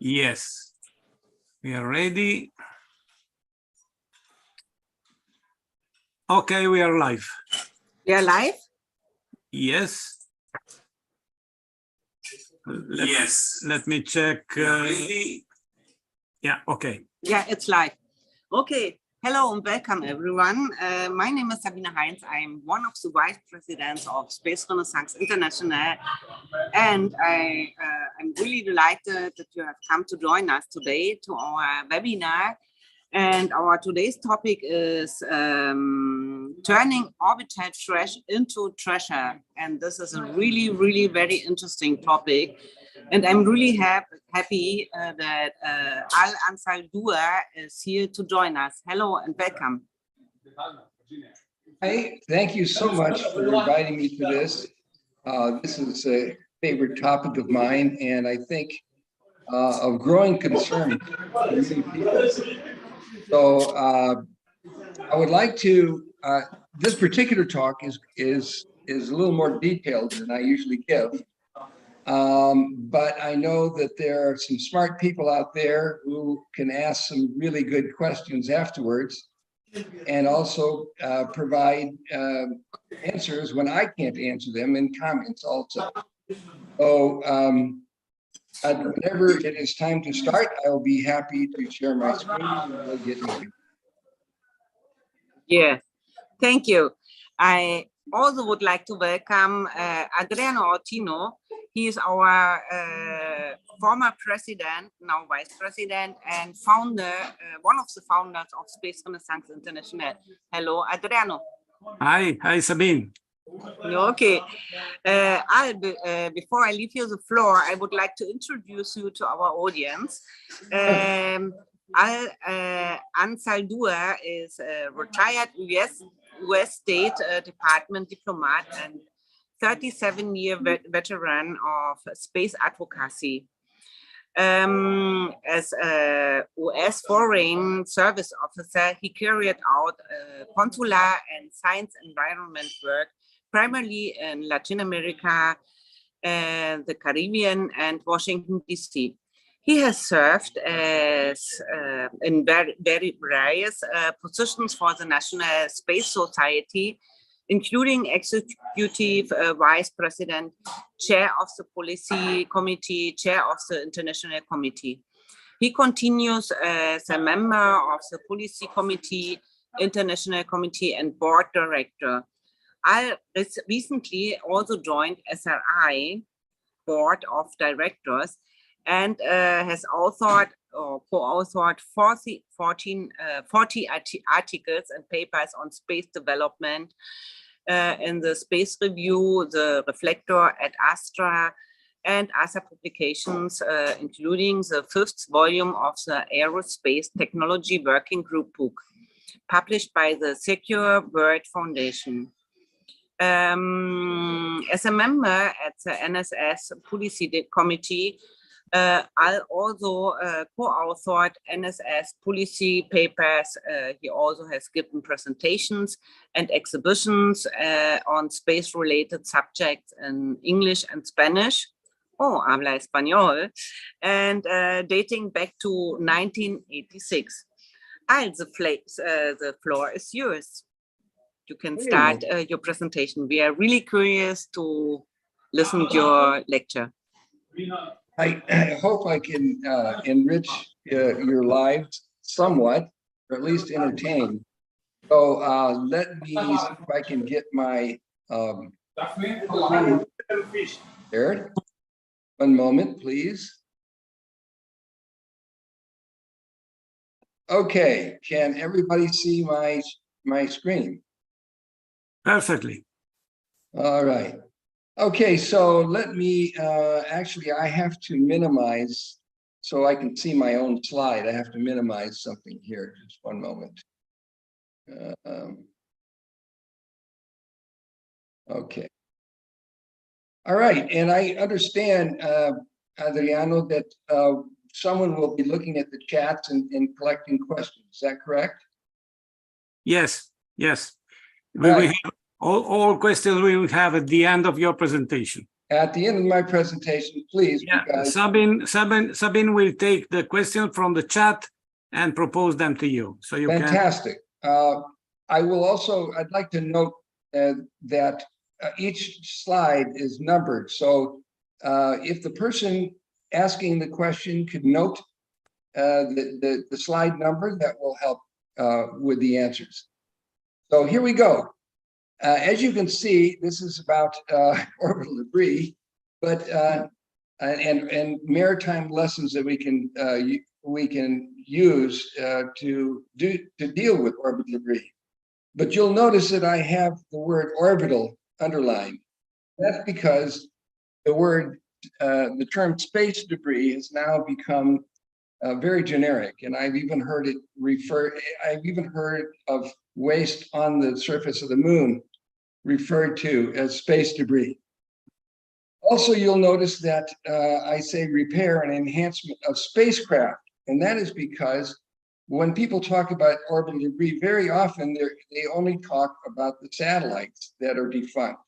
Yes, we are ready. Okay, we are live. We are live? Yes. Let me check. Yeah, okay. Yeah, it's live. Okay. Hello and welcome, everyone. My name is Sabine Heinz. I'm one of the vice presidents of Space Renaissance International. And I'm really delighted that you have come to join us today to our webinar. And our today's topic is turning orbital trash into treasure. And this is a really, really very interesting topic. And I'm really happy that Alfred Anzaldúa is here to join us. Hello and welcome. Hi, thank you so much for inviting me to this. This is a favorite topic of mine, and I think of growing concern for many people. So I would like to, this particular talk is a little more detailed than I usually give. But I know that there are some smart people out there who can ask some really good questions afterwards and also provide answers when I can't answer them in comments also. So whenever it is time to start, I will be happy to share my screen and we'll get moving. Yeah, thank you. I also would like to welcome Adriano Ortino. He is our former president, now vice president, and founder, one of the founders of Space Renaissance International. Hello, Adriano. Hi, Sabine. Okay. Before I leave you the floor, I would like to introduce you to our audience. Anzaldúa is a retired US State Department diplomat and 37-year veteran of space advocacy. As a US Foreign Service officer, he carried out consular and science environment work, primarily in Latin America, the Caribbean, and Washington, D.C. He has served as in very various positions for the National Space Society, including executive vice president, chair of the policy committee, chair of the international committee. He continues as a member of the policy committee, international committee, and board director. I recently also joined SRI, board of directors, and has authored or co-authored 40 articles and papers on space development in the Space Review, the Reflector at Astra, and other publications, including the 5th volume of the Aerospace Technology Working Group book, published by the Secure World Foundation. As a member at the NSS Policy Committee, I also co-authored NSS policy papers. He also has given presentations and exhibitions on space-related subjects in English and Spanish. Oh, habla español. And dating back to 1986. The floor is yours. You can start your presentation. We are really curious to listen to your lecture. I hope I can enrich your lives somewhat, or at least entertain. So let me see if I can get my there. One moment, please. Okay, can everybody see my screen? Perfectly. All right. Okay, so let me, actually, I have to minimize so I can see my own slide. I have to minimize something here, just one moment. Okay. All right, and I understand, Adriano, that someone will be looking at the chats and collecting questions. Is that correct? Yes. We Right. will have all questions we will have at the end of your presentation. at the end of my presentation, please, Yeah, because Sabine will take the question from the chat and propose them to you. So you can. fantastic. I will also, I'd like to note that each slide is numbered. So if the person asking the question could note the slide number, that will help with the answers. So here we go. As you can see, this is about orbital debris, but and maritime lessons that we can use to deal with orbital debris. But you'll notice that I have the word orbital underlined. That's because the term space debris has now become very generic, and I've even heard of waste on the surface of the moon referred to as space debris. Also, you'll notice that I say repair and enhancement of spacecraft, and that is because when people talk about orbital debris, very often they only talk about the satellites that are defunct,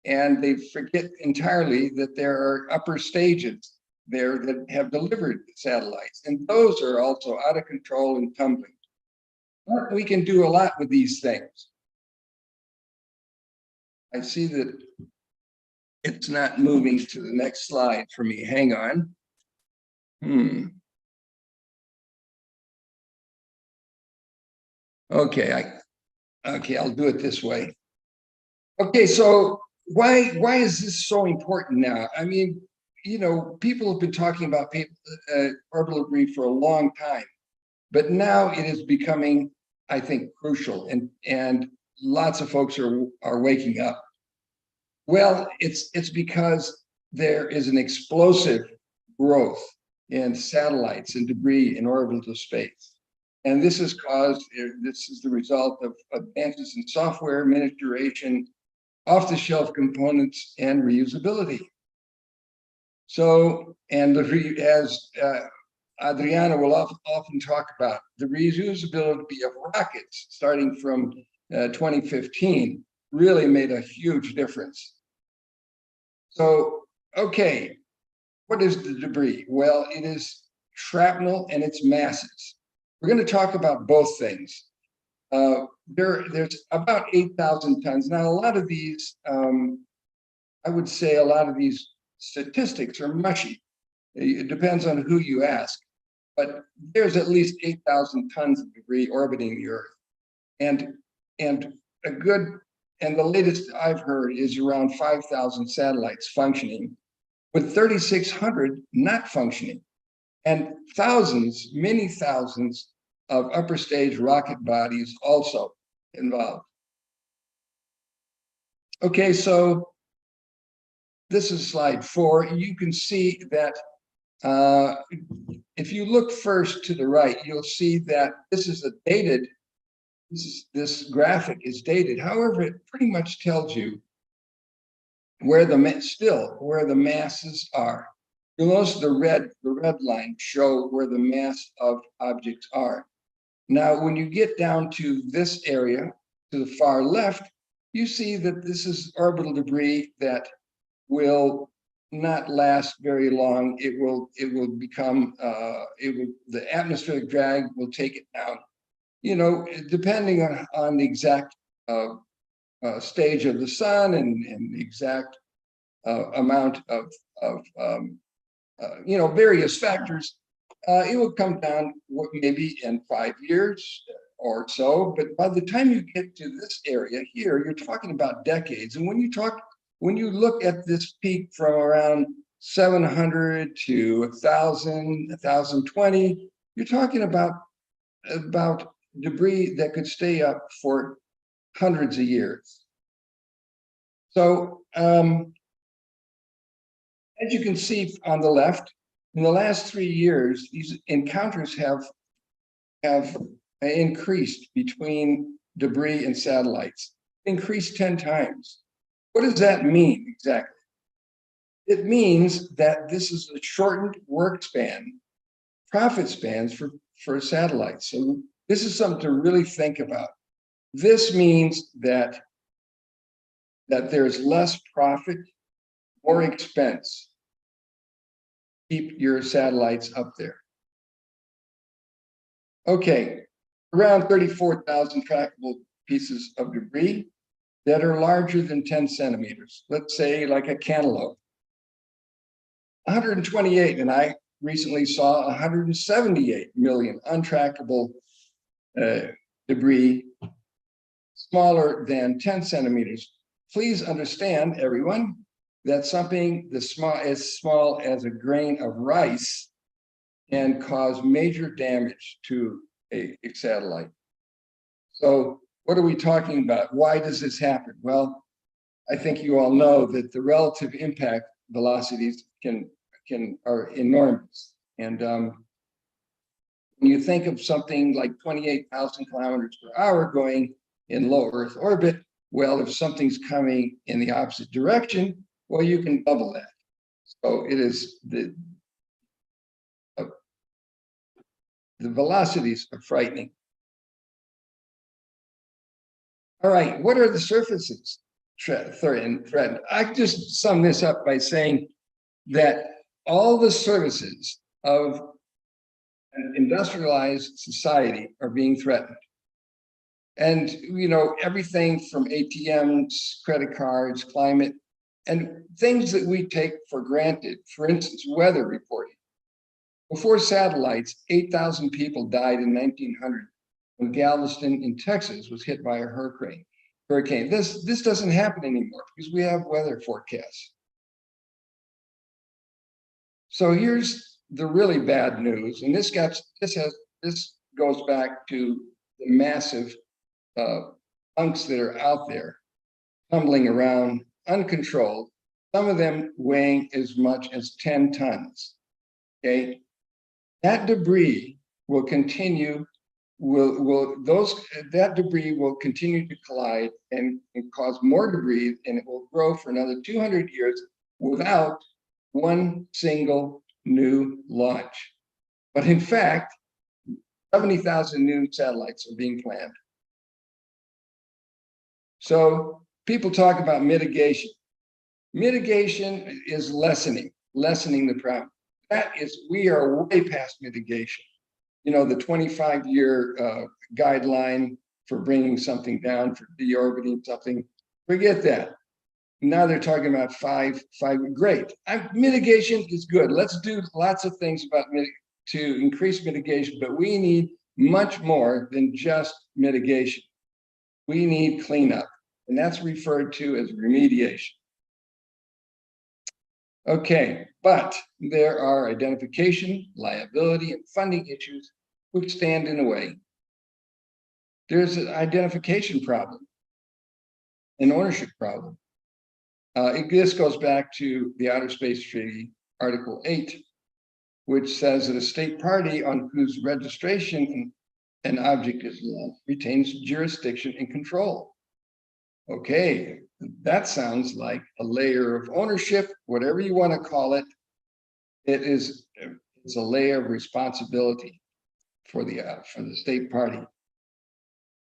and they forget entirely that there are upper stages there that have delivered satellites, and those are also out of control and tumbling. But we can do a lot with these things. I see that it's not moving to the next slide for me. Hang on. Okay, I'll do it this way. Okay, so why is this so important now? I mean, you know, people have been talking about orbital debris for a long time, but now it is becoming, I think, crucial, and lots of folks are waking up. Well, it's because there is an explosive growth in satellites and debris in orbital space. And this is the result of advances in software, miniaturization, off-the-shelf components, and reusability. So, and as Adriana will often talk about, the reusability of rockets starting from 2015 really made a huge difference. So, okay, what is the debris? Well, it is shrapnel and its masses. We're going to talk about both things. There's about 8,000 tons. Now, a lot of these, I would say a lot of these statistics are mushy. It depends on who you ask, but there's at least 8,000 tons of debris orbiting the Earth. And the latest I've heard is around 5,000 satellites functioning, with 3,600 not functioning, and thousands, many thousands of upper stage rocket bodies also involved. Okay, so this is slide 4. You can see that if you look first to the right, you'll see that this is a dated, this graphic is dated. However, it pretty much tells you where the masses are. You'll notice the red line show where the mass of objects are. Now, when you get down to this area, to the far left, you see that this is orbital debris that will not last very long. It will become, the atmospheric drag will take it down. You know, depending on the exact stage of the sun and the exact amount of you know, various factors, it will come down maybe in 5 years or so. But by the time you get to this area here, you're talking about decades. And when you look at this peak from around 700 to 1,000, 1,020, you're talking about debris that could stay up for hundreds of years. So as you can see on the left, in the last 3 years, these encounters have increased between debris and satellites, increased 10 times. What does that mean exactly? It means that this is a shortened work span, profit spans for satellites. So this is something to really think about. This means that there's less profit more expense. Keep your satellites up there. Okay, around 34,000 trackable pieces of debris that are larger than 10 centimeters. Let's say like a cantaloupe. 128, and I recently saw 178 million untrackable debris smaller than 10 centimeters. Please understand, everyone, that something as small as a grain of rice can cause major damage to a satellite. So what are we talking about? Why does this happen? Well, I think you all know that the relative impact velocities are enormous. And when you think of something like 28,000 kilometers per hour going in low Earth orbit, well, if something's coming in the opposite direction, well, you can double that. So it is the velocities are frightening. All right, what are the surfaces threatened? I just sum this up by saying that all the services of an industrialized society are being threatened. And, you know, everything from ATMs, credit cards, climate, and things that we take for granted, for instance, weather reporting. Before satellites, 8,000 people died in 1900 when Galveston in Texas was hit by a hurricane. This doesn't happen anymore because we have weather forecasts. So here's the really bad news, and this goes back to the massive punks that are out there tumbling around uncontrolled, some of them weighing as much as 10 tons. Okay, that debris will continue. That debris will continue to collide and cause more debris, and it will grow for another 200 years without one single new launch. But in fact, 70,000 new satellites are being planned. So people talk about mitigation. Mitigation is lessening the problem. We are way past mitigation. You know, the 25-year guideline for bringing something down, for deorbiting something, forget that. Now they're talking about five, great. Mitigation is good. Let's do lots of things to increase mitigation, but we need much more than just mitigation. We need cleanup, and that's referred to as remediation. Okay, but there are identification, liability, and funding issues which stand in the way. There's an identification problem, an ownership problem. This goes back to the Outer Space Treaty, Article 8, which says that a state party on whose registration an object is launched retains jurisdiction and control. Okay, that sounds like a layer of ownership, whatever you want to call it. It's a layer of responsibility for the state party.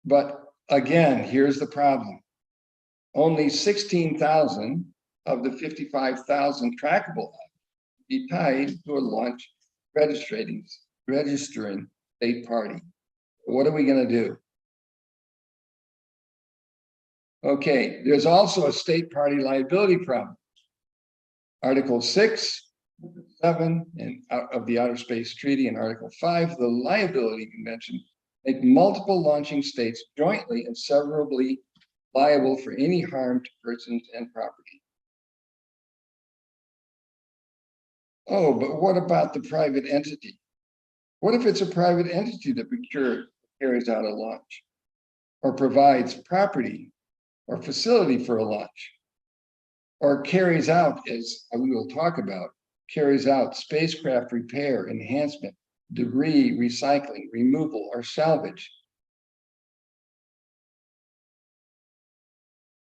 But again, here's the problem. Only 16,000 of the 55,000 trackable be tied to a launch registering state party. What are we going to do? Okay, there's also a state party liability problem. Article 6, 7 of the Outer Space Treaty and Article 5, the Liability Convention, make multiple launching states jointly and severably liable for any harm to persons and property. Oh, but what about the private entity? What if it's a private entity that carries out a launch or provides property or facility for a launch, or carries out, as we will talk about, carries out spacecraft repair, enhancement, debris recycling, removal, or salvage?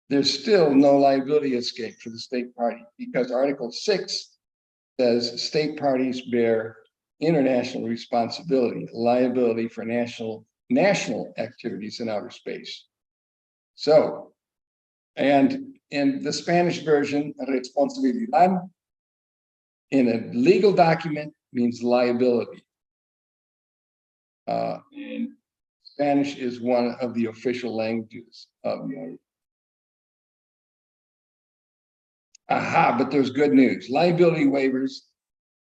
There's still no liability escape for the state party because Article 6 says state parties bear international responsibility, liability for national activities in outer space. So, and in the Spanish version, responsabilidad, in a legal document means liability. And Spanish is one of the official languages of the but there's good news. Liability waivers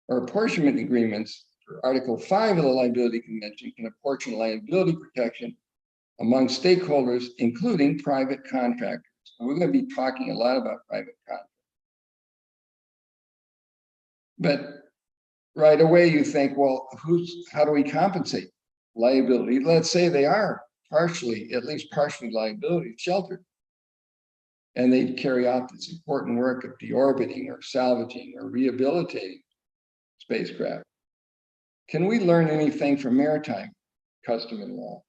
or apportionment agreements for Article 5 of the Liability Convention can apportion liability protection among stakeholders, including private contractors. And we're going to be talking a lot about private contractors. But right away you think, well, how do we compensate liability? Let's say they are partially, at least partially liability sheltered. And they carry out this important work of deorbiting or salvaging or rehabilitating spacecraft. Can we learn anything from maritime custom and law?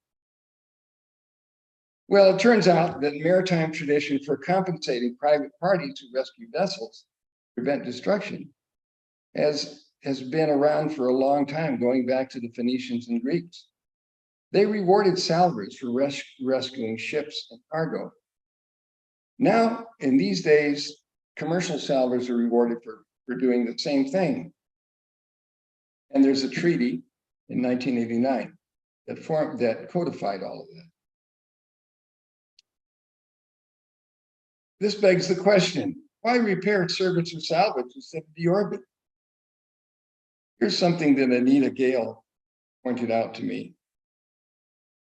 Well, it turns out that maritime tradition for compensating private parties who rescue vessels, prevent destruction, has been around for a long time, going back to the Phoenicians and Greeks. They rewarded salvors for rescuing ships and cargo. Now, in these days, commercial salvors are rewarded for doing the same thing. And there's a treaty in 1989 that codified all of that. This begs the question, why repair, service, or salvage instead of deorbit? Here's something that Anita Gale pointed out to me.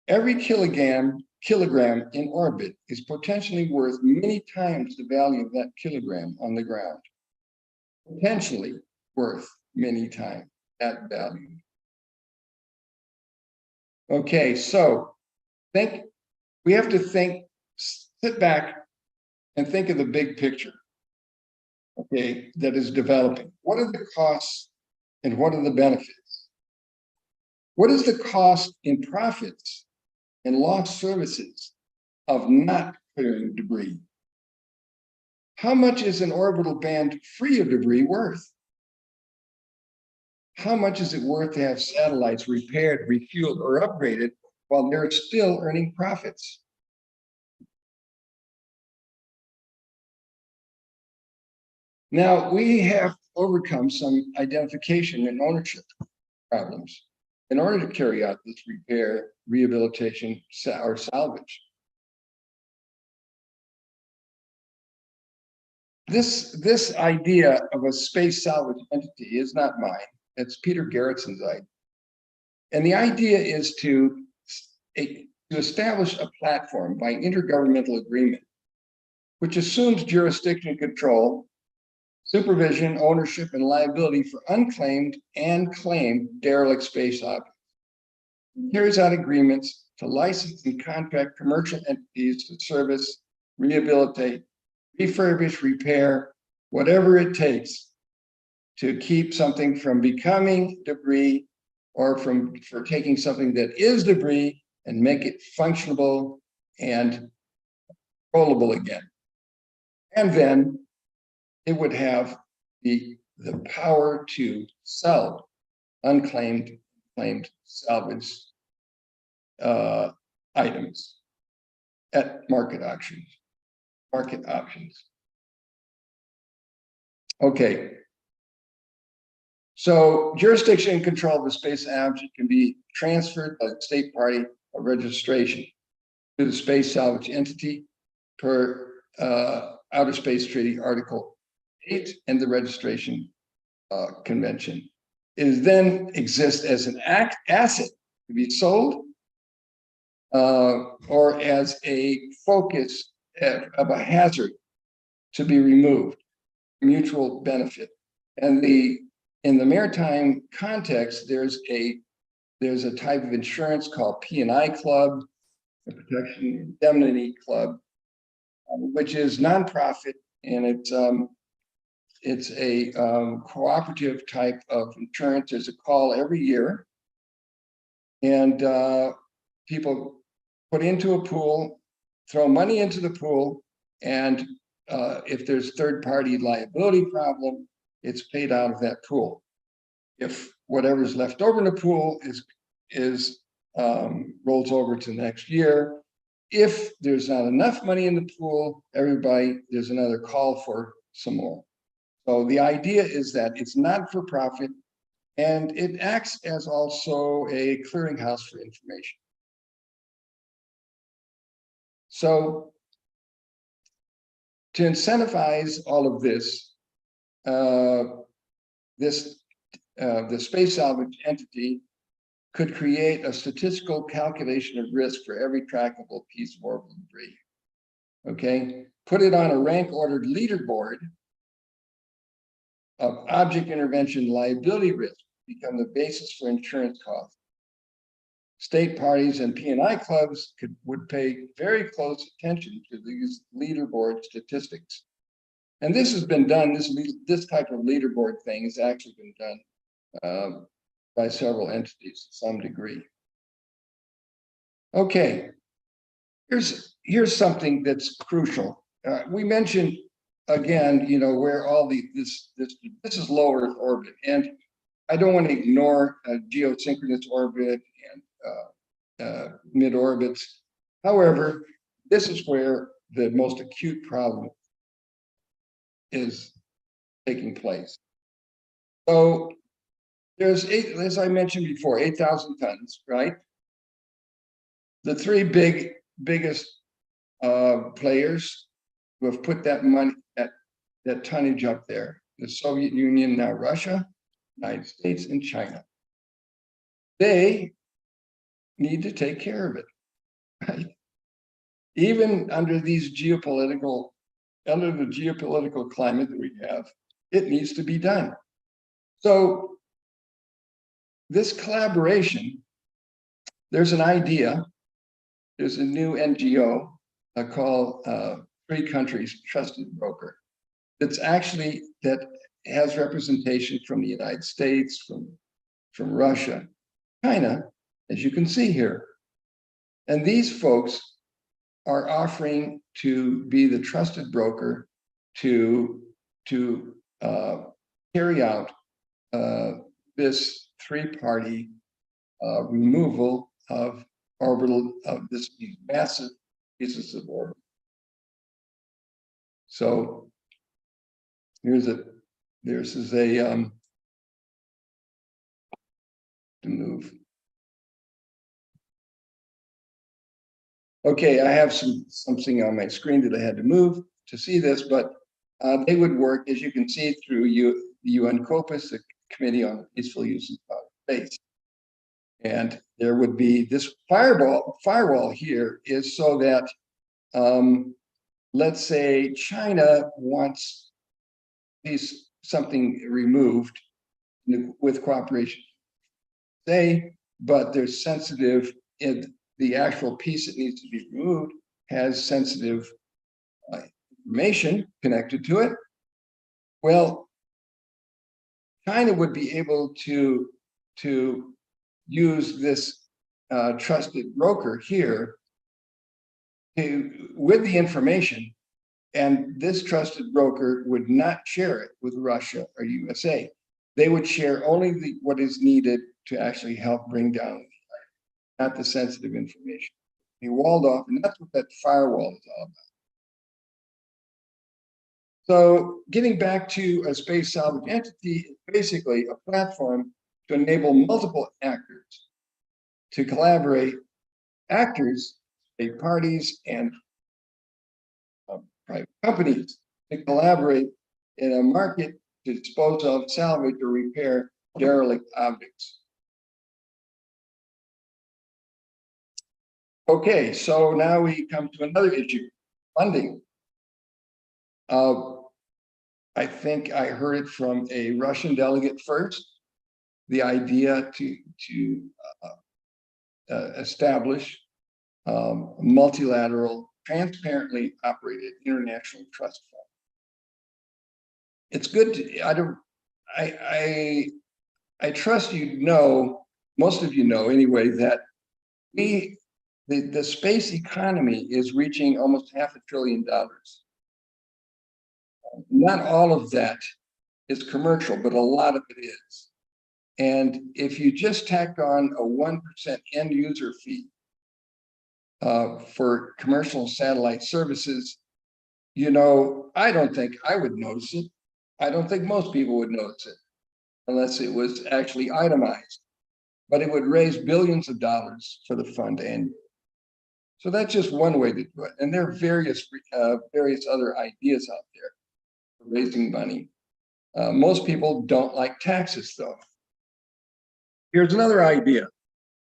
Every kilogram in orbit is potentially worth many times the value of that kilogram on the ground. Potentially worth many times that value. Okay, so we have to sit back and think of the big picture, okay, that is developing. What are the costs and what are the benefits? What is the cost in profits and lost services of not clearing debris? How much is an orbital band free of debris worth? How much is it worth to have satellites repaired, refueled, or upgraded while they're still earning profits? Now, we have overcome some identification and ownership problems in order to carry out this repair, rehabilitation, or salvage. This idea of a space salvage entity is not mine. It's Peter Garrettson's idea. And the idea is to establish a platform by intergovernmental agreement, which assumes jurisdiction control, supervision, ownership, and liability for unclaimed and claimed derelict space objects. Carries out agreements to license and contract commercial entities to service, rehabilitate, refurbish, repair, whatever it takes to keep something from becoming debris or for taking something that is debris and make it functionable and controllable again. And then it would have the power to sell unclaimed, claimed salvage items at market auctions. Okay. So jurisdiction and control of the space object can be transferred by the state party of registration to the space salvage entity per Outer Space Treaty Article 8 and the registration convention. It then exists as an asset to be sold or as a focus of a hazard to be removed, mutual benefit. And in the maritime context, there's a type of insurance called P&I Club, the Protection Indemnity Club, which is nonprofit, and it's a cooperative type of insurance. There's a call every year, and people put into a pool, throw money into the pool, and if there's third-party liability problem, it's paid out of that pool. If whatever's left over in the pool rolls over to next year, if there's not enough money in the pool, there's another call for some more. So the idea is that it's not for profit, and it acts as also a clearinghouse for information. So to incentivize all of this, the space salvage entity could create a statistical calculation of risk for every trackable piece of orbital debris. Okay, put it on a rank ordered leaderboard of object intervention liability risk, become the basis for insurance costs. State parties and P&I clubs would pay very close attention to these leaderboard statistics. And this has been done, this type of leaderboard thing has actually been done by several entities to some degree. Okay, here's something that's crucial. We mentioned again, you know, where all this is low Earth orbit, and I don't want to ignore geosynchronous orbit and mid orbits. However, this is where the most acute problem is taking place. So there's as I mentioned before, 8,000 tons, right? The three biggest players who have put that money, that tonnage up there: the Soviet Union, now Russia, United States, and China. They need to take care of it, right? Even under the geopolitical climate that we have, it needs to be done. So this collaboration, there's an idea, there's a new NGO called Three Countries Trusted Broker. That has representation from the United States, from Russia, China, as you can see here. And these folks are offering to be the trusted broker to carry out this three-party removal of these massive pieces of orbit. So this is a to move. Okay, I have something on my screen that I had to move to see this, but they would work, as you can see, through the UN COPUS, the Committee on the Peaceful Use of Space. And there would be this firewall here is so that, let's say China wants something removed with cooperation, but there's sensitive, the actual piece that needs to be removed has sensitive information connected to it. Well, China would be able to use this trusted broker here with the information, and this trusted broker would not share it with Russia or USA. They would share only what is needed to actually help bring down, not the sensitive information. Be walled off, and that's what that firewall is all about. So getting back to a space salvage entity is basically a platform to enable multiple actors to collaborate, state parties, and private companies to collaborate in a market to dispose of, salvage, or repair derelict objects. Okay, so now we come to another issue, funding. I think I heard it from a Russian delegate first, the idea to establish a multilateral, transparently operated international trust fund. It's good to, I trust you know, most of you know anyway, that the space economy is reaching almost $500 billion. Not all of that is commercial, but a lot of it is. And if you just tacked on a 1% end user fee for commercial satellite services, you know, I don't think I would notice it. I don't think most people would notice it unless it was actually itemized, but it would raise billions of dollars for the fund annually. So that's just one way to do it. And there are various other ideas out there for raising money. Most people don't like taxes, though. Here's another idea: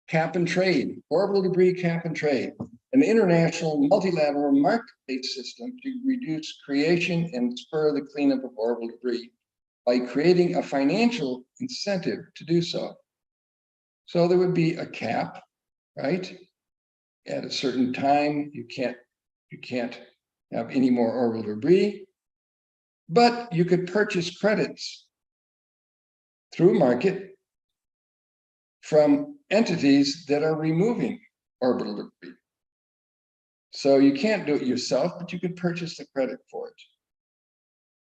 cap and trade, orbital debris cap and trade, an international multilateral market-based system to reduce creation and spur the cleanup of orbital debris by creating a financial incentive to do so. So there would be a cap, right? At a certain time, you can't have any more orbital debris, but you could purchase credits through market from entities that are removing orbital debris. So you can't do it yourself, but you could purchase the credit for it.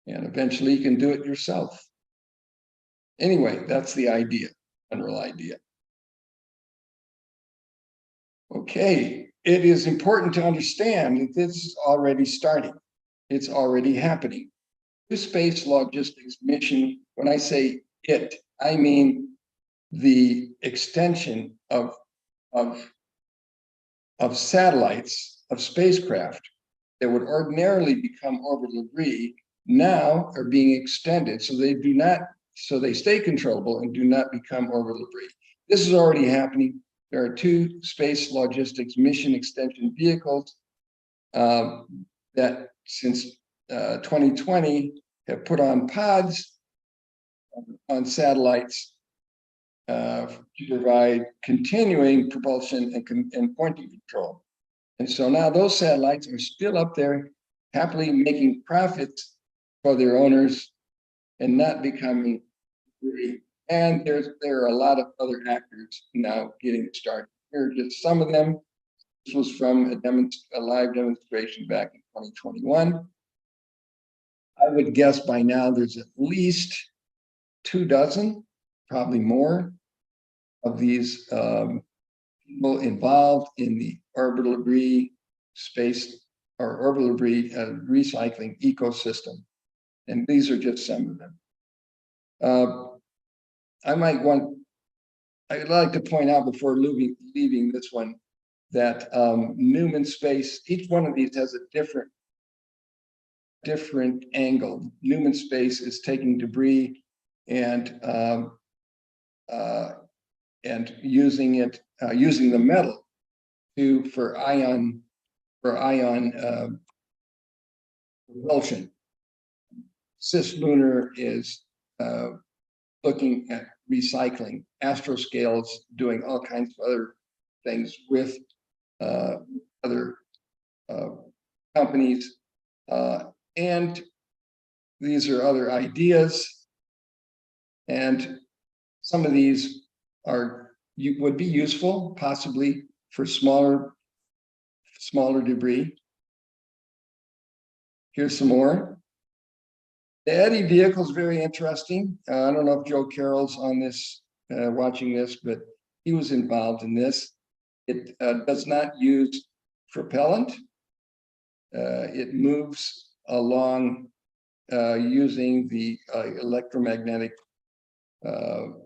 And eventually you can do it yourself. Anyway, that's the idea, general idea. Okay, it is important to understand that this is already starting. It's already happening. The space logistics mission, when I say it, I mean the extension of satellites, of spacecraft that would ordinarily become orbital debris now are being extended so they stay controllable and do not become orbital debris. This is already happening. There are 2 space logistics mission extension vehicles that since 2020 have put on pods on satellites to provide continuing propulsion and pointing control. And so now those satellites are still up there happily making profits for their owners and not becoming free. And there are a lot of other actors now getting started. Here are just some of them. This was from a live demonstration back in 2021. I would guess by now there's at least 24, probably more, of these people involved in the orbital debris space or orbital debris recycling ecosystem. And these are just some of them. I'd like to point out before leaving this one that Newman space, each one of these has a different angle. Newman space is taking debris and using the metal for ion propulsion. Cislunar is looking at recycling. Astroscale is doing all kinds of other things with other companies, and these are other ideas. And some of these would be useful, possibly for smaller debris. Here's some more. The Eddy vehicle is very interesting. I don't know if Joe Carroll's on this, watching this, but he was involved in this. It does not use propellant. It moves along using the electromagnetic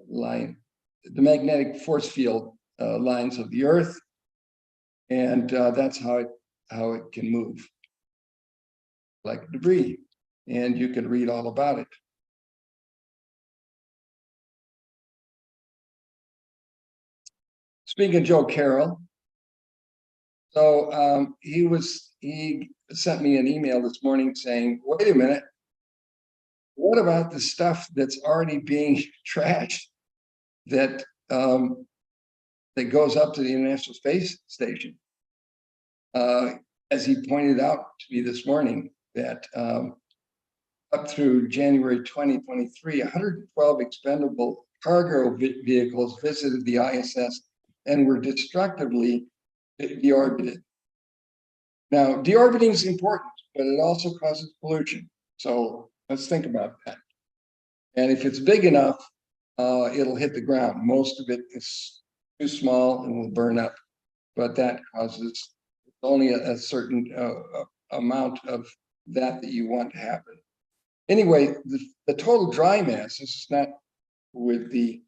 line, the magnetic force field lines of the Earth, and that's how it can move, like debris. And you can read all about it. Speaking of Joe Carroll, so he sent me an email this morning saying, wait a minute, what about the stuff that's already being trashed that goes up to the International Space Station? As he pointed out to me this morning, that up through January 2023, 112 expendable cargo vehicles visited the ISS and were destructively deorbited. Now, deorbiting is important, but it also causes pollution. So let's think about that. And if it's big enough, it'll hit the ground. Most of it is too small and will burn up, but that causes only a certain amount of that you want to happen. Anyway, the total dry mass, this is not with the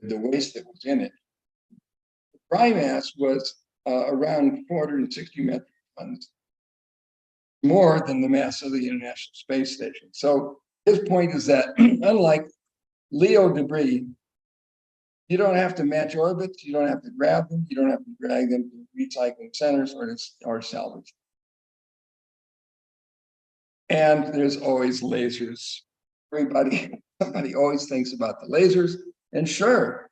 waste that was in it. The dry mass was around 460 metric tons, more than the mass of the International Space Station. So his point is that unlike LEO debris, you don't have to match orbits, you don't have to grab them, you don't have to drag them to recycling centers or salvage. And there's always lasers. Somebody always thinks about the lasers. And sure,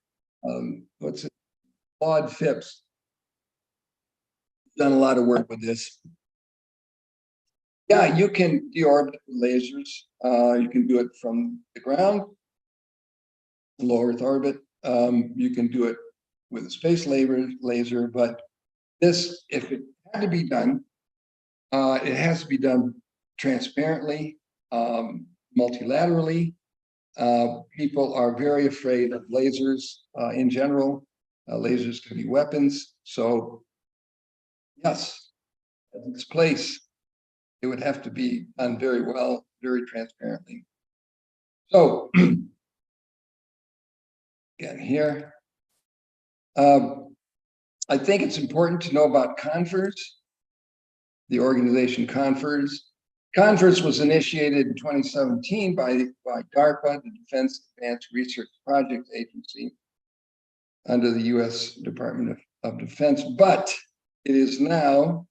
what's it? Claude Phipps done a lot of work with this. Yeah, you can deorbit lasers. You can do it from the ground, low Earth orbit. You can do it with a space laser, but this, if it had to be done, it has to be done transparently, multilaterally. People are very afraid of lasers in general. Lasers can be weapons. So yes, at this place, it would have to be done very well, very transparently. So again here, I think it's important to know about CONFERS, the organization CONFERS. CONFERS was initiated in 2017 by DARPA, the Defense Advanced Research Projects Agency, under the US Department of Defense, but it is now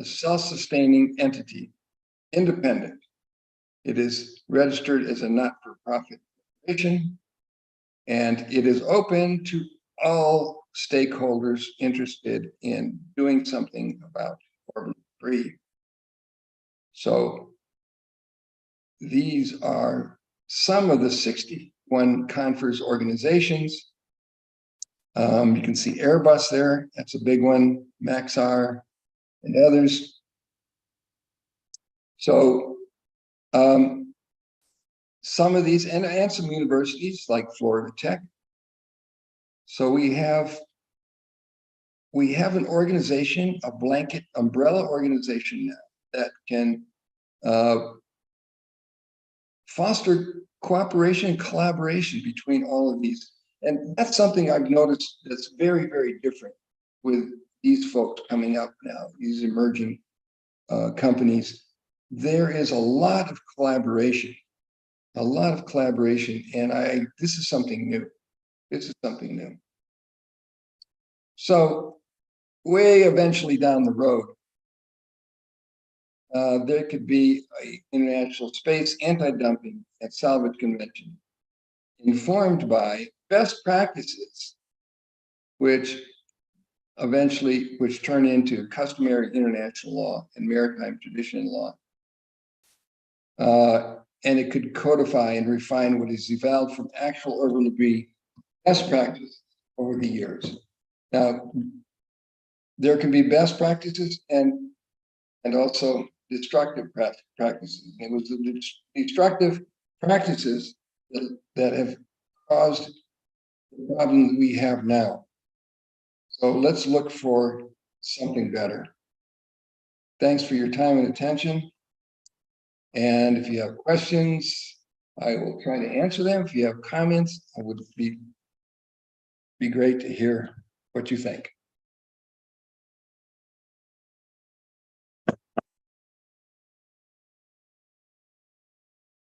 a self-sustaining entity, independent. It is registered as a not-for-profit corporation, and it is open to all stakeholders interested in doing something about orbital debris. So these are some of the 61 CONFERS organizations. You can see Airbus there, that's a big one, Maxar, and others. So some of these, and some universities like Florida Tech. So we have an organization, a blanket umbrella organization now that can foster cooperation and collaboration between all of these. And that's something I've noticed that's very, very different with these folks coming up now, these emerging companies. There is a lot of collaboration, and this is something new. This is something new. So way eventually down the road, there could be an international space anti-dumping and salvage convention informed by best practices, which turn into customary international law and maritime tradition law. And it could codify and refine what is evolved from actual orbital debris best practice over the years. Now, there can be best practices and also destructive practices. It was the destructive practices that have caused the problem that we have now. So let's look for something better. Thanks for your time and attention. And if you have questions, I will try to answer them. If you have comments, I would be great to hear what you think.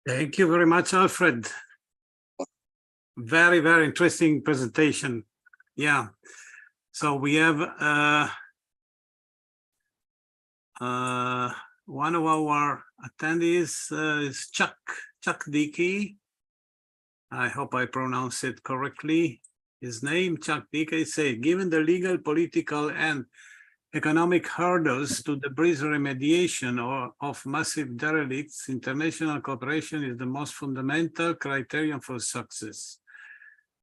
Thank you very much, Alfred. Very, very interesting presentation. Yeah. So we have one of our attendees is Chuck Dickey. I hope I pronounce it correctly. His name, Chuck Dickey, said, given the legal, political, and economic hurdles to debris remediation of massive derelicts, international cooperation is the most fundamental criterion for success.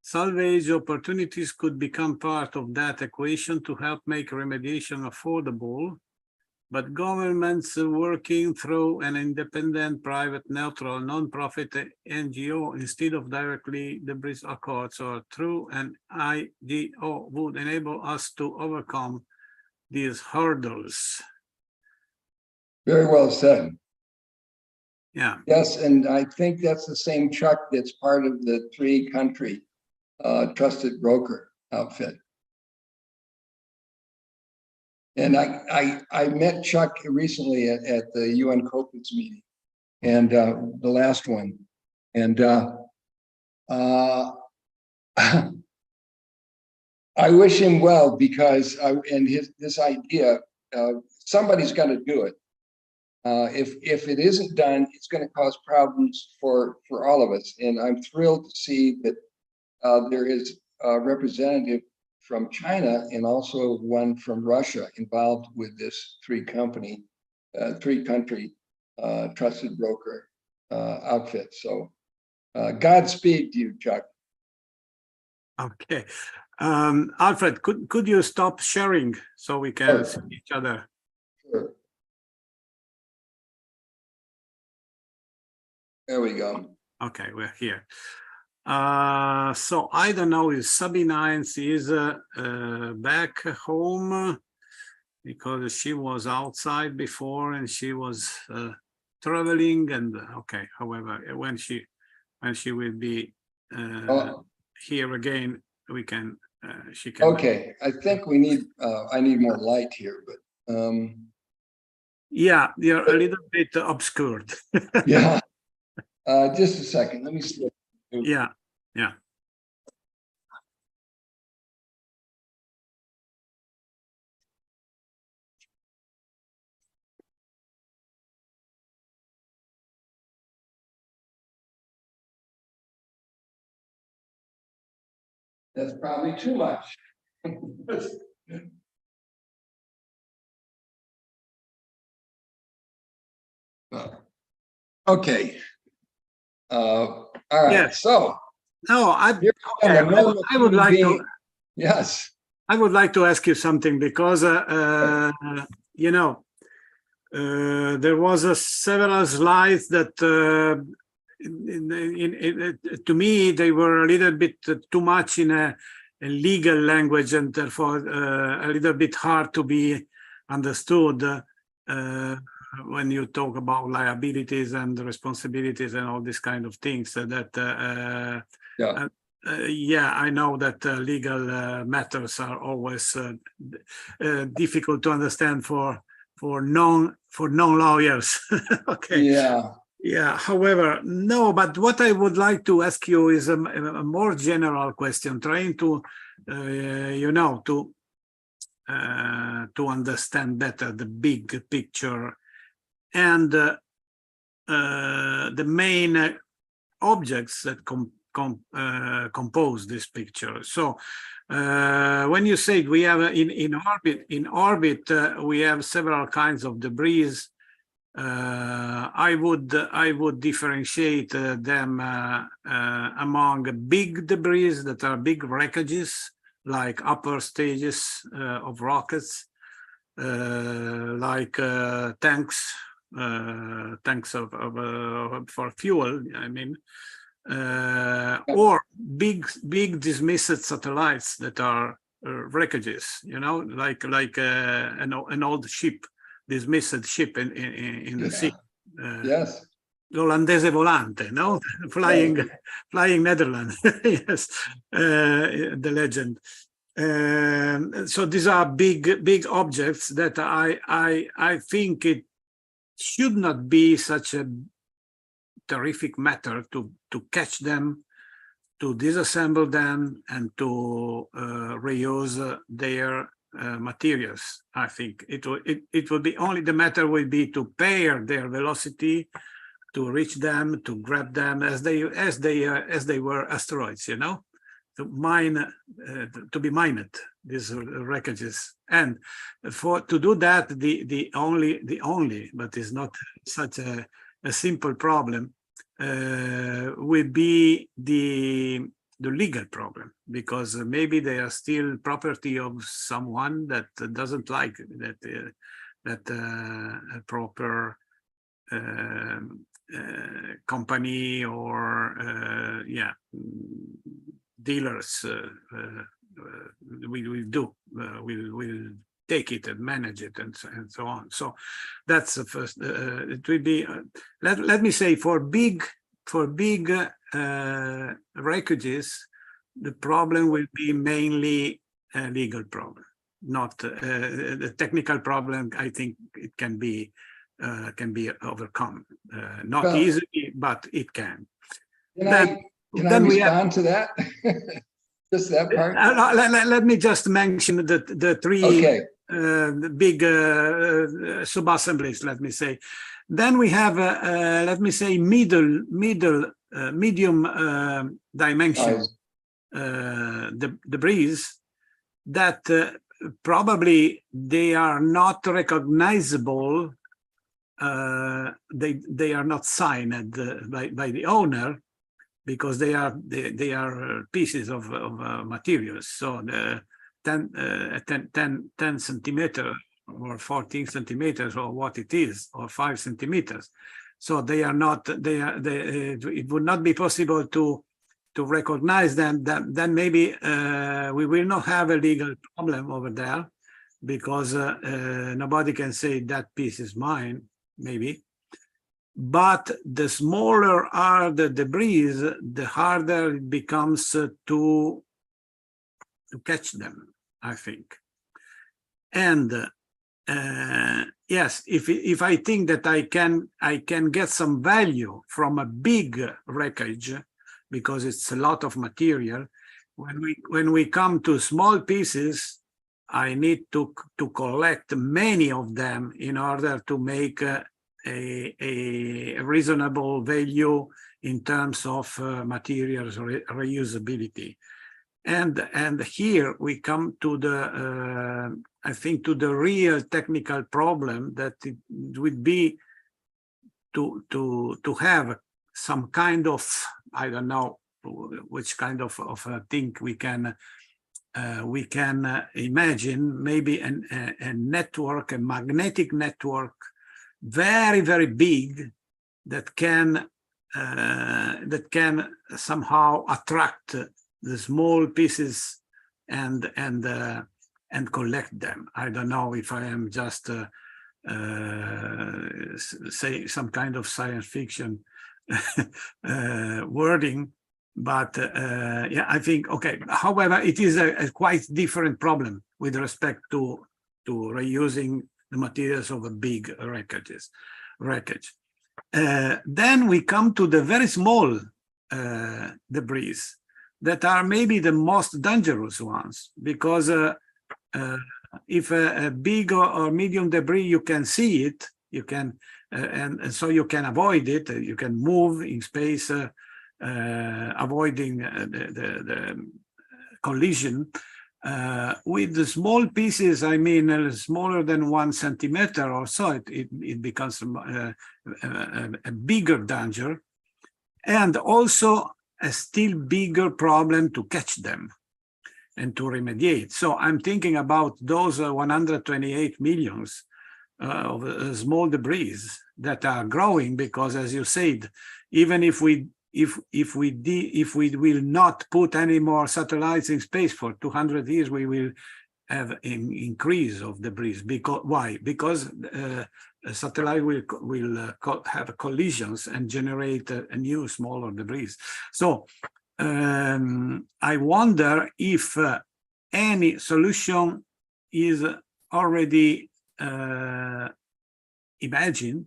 Salvage opportunities could become part of that equation to help make remediation affordable, but governments working through an independent, private, neutral, non-profit NGO instead of directly debris accords or through an IDO would enable us to overcome hurdles. Very well said. Yeah. Yes, and I think that's the same Chuck that's part of the three-country trusted broker outfit. And I met Chuck recently at the UN COPUS meeting, and the last one, and I wish him well because this idea, somebody's got to do it. If it isn't done, it's going to cause problems for all of us. And I'm thrilled to see that there is a representative from China and also one from Russia involved with this three-country trusted broker outfit. So Godspeed to you, Chuck. Okay. Alfred, could you stop sharing so we can see each other? Sure. There we go. Okay, we're here. So I don't know if Sabina is back home because she was outside before and she was traveling, and okay, however, when she will be here again, we can she can. Okay, I think we need I need more light here, but yeah, you're a little bit obscured. yeah. Just a second, let me see. Yeah, yeah. That's probably too much. Okay. All right. Yes. So no, I would like to. Yes. I would like to ask you something because you know, there was several slides that to me they were a little bit too much in a legal language and therefore a little bit hard to be understood when you talk about liabilities and responsibilities and all these kind of things that yeah, I know that legal matters are always difficult to understand for non-lawyers. Okay. Yeah. Yeah. However, no. But what I would like to ask you is a more general question, trying to, you know, to understand better the big picture and the main objects that compose this picture. So when you say we have in orbit we have several kinds of debris, I would differentiate them among big debris that are big wreckages like upper stages of rockets, like tanks for fuel, I mean, or big dismissed satellites that are wreckages, you know, like an old ship, dismissed ship in the sea. Yes. L'Olandese volante, no? Flying Netherlands. Yes, the legend. So these are big objects that I think it should not be such a terrific matter to catch them, to disassemble them, and to reuse their materials. I think it will be only the matter will be to pair their velocity, to reach them, to grab them as they were asteroids, you know, to mine, to be mined, these wreckages. And to do that, the only, but it's not such a simple problem, will be the legal problem, because maybe they are still property of someone that doesn't like that a proper company or yeah, dealers will take it and manage it and so on. So that's the first. It will be let me say for big wreckages, the problem will be mainly a legal problem, not the technical problem. I think it can be overcome, not Well, easily, but it can. Can I respond to that? Just that part? Let me just mention the three Okay. the big sub-assemblies, let me say. Then we have, let me say, medium dimension debris that probably they are not recognizable. They are not signed by the owner, because they are pieces of materials. So the 10 centimeter or 14 centimeters or what it is, or 5 centimeters. So they are not. It would not be possible to recognize them. Then maybe we will not have a legal problem over there, because nobody can say that piece is mine. Maybe. But the smaller are the debris, the harder it becomes to catch them, I think. And yes, if I think that I can get some value from a big wreckage, because it's a lot of material, when we come to small pieces, I need to collect many of them in order to make a reasonable value in terms of materials reusability. And here we come to the I think to the real technical problem, that it would be to have some kind of, I don't know which kind of thing we can imagine, maybe a network, a magnetic network, very, very big, that can somehow attract the small pieces and collect them. I don't know if I am just say some kind of science fiction wording, but yeah, I think, okay. However, it is a quite different problem with respect to reusing the materials of a big wreckage. Then we come to the very small debris that are maybe the most dangerous ones, because if a big or medium debris, you can see it, you can, and so you can avoid it, you can move in space, avoiding the collision. With the small pieces, I mean, smaller than 1 centimeter or so, it becomes a bigger danger, and also a still bigger problem to catch them and to remediate. So I'm thinking about those 128 millions of small debris that are growing, because, as you said, even if we will not put any more satellites in space for 200 years, we will have an increase of debris. Because why? Because a satellite will have collisions and generate a new smaller debris. So I wonder if any solution is already imagined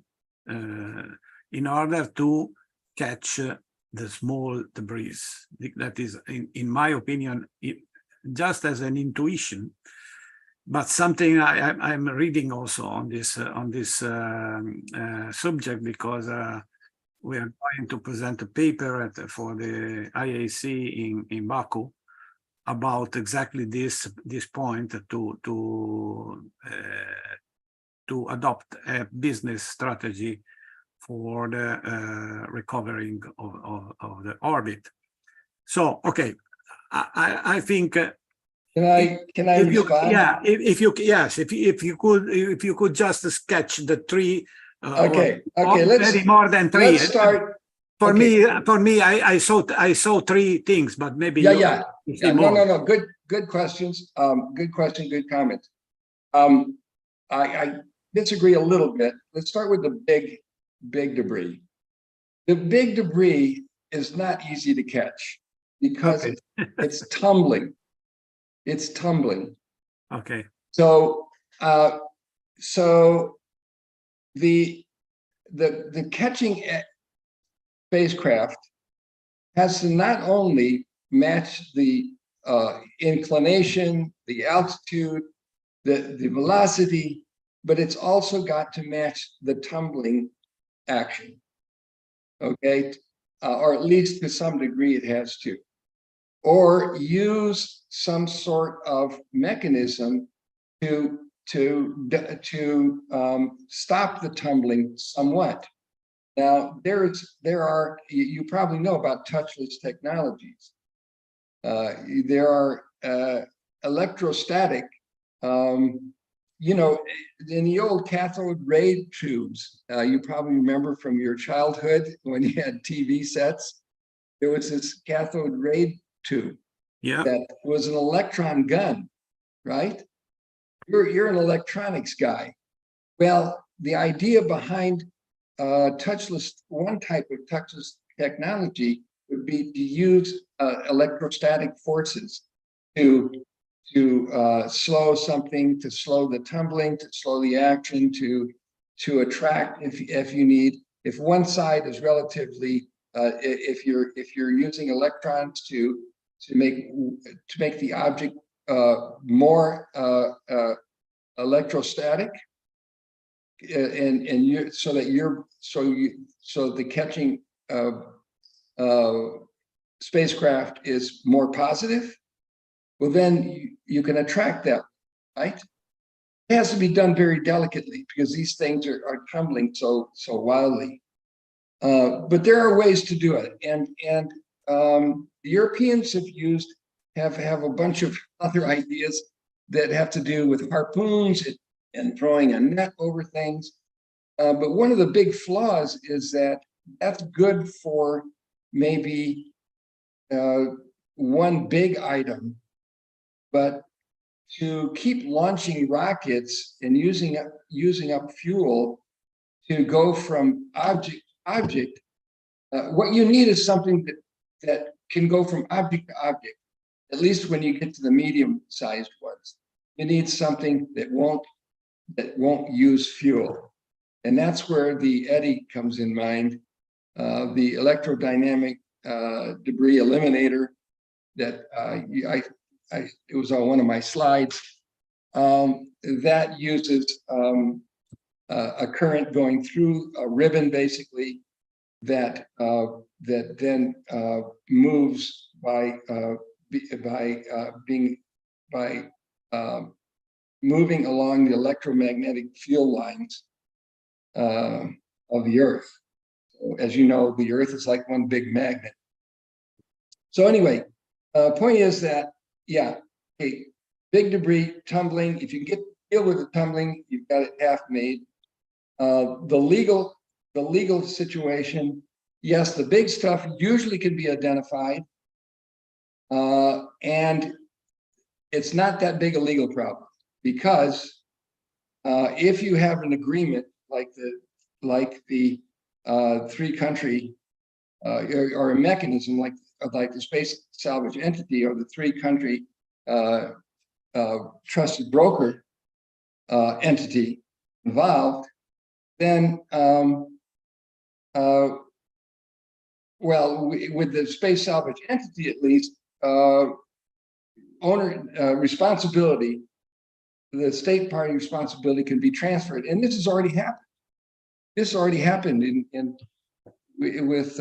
in order to catch the small debris. That is, in my opinion, just as an intuition, but something I'm reading also on this subject, because we are going to present a paper for the IAC in Baku about exactly this point, to adopt a business strategy for the recovering of the orbit. So, okay, I think. Can I respond? Yeah, if you could just sketch the three. Okay. Maybe more than three. Let's start. For me, I saw three things, but maybe Yeah. No. Good questions. Good question. Good comment. I disagree a little bit. Let's start with the big debris. The big debris is not easy to catch because Okay. it's tumbling. It's tumbling. Okay. So, so the catching spacecraft has to not only match the inclination, the altitude, the velocity, but it's also got to match the tumbling action. Okay, or at least to some degree it has to, or use some sort of mechanism to stop the tumbling somewhat. Now, you probably know about touchless technologies. There are electrostatic, you know, in the old cathode ray tubes, you probably remember from your childhood when you had TV sets, there was this cathode ray tube Yeah. that was an electron gun, right? You're an electronics guy. Well, the idea behind one type of touchless technology would be to use electrostatic forces to slow something, to slow the tumbling, to slow the action, to attract if you need. If one side is relatively, if you're using electrons to make the object more electrostatic, and you so the catching spacecraft is more positive, well then you can attract that, right? It has to be done very delicately because these things are tumbling so wildly. But there are ways to do it, and the Europeans have a bunch of other ideas that have to do with harpoons and throwing a net over things. But one of the big flaws is that that's good for maybe one big item, but to keep launching rockets and using up fuel to go from object to object, what you need is something that can go from object to object, at least when you get to the medium-sized ones. You need something that won't use fuel. And that's where the EDI comes in mind, the electrodynamic debris eliminator that it was on one of my slides, that uses a current going through a ribbon, basically, that then moves by moving along the electromagnetic field lines of the Earth. So, as you know, the Earth is like one big magnet. So anyway, point is that, yeah, okay, big debris tumbling. If you deal with the tumbling, you've got it half made. The legal situation, yes, the big stuff usually can be identified, and it's not that big a legal problem, because if you have an agreement like the three-country or a mechanism like the space salvage entity or the three-country trusted broker entity involved, then with the space salvage entity, at least, responsibility, the state party responsibility can be transferred, and this has already happened. This already happened with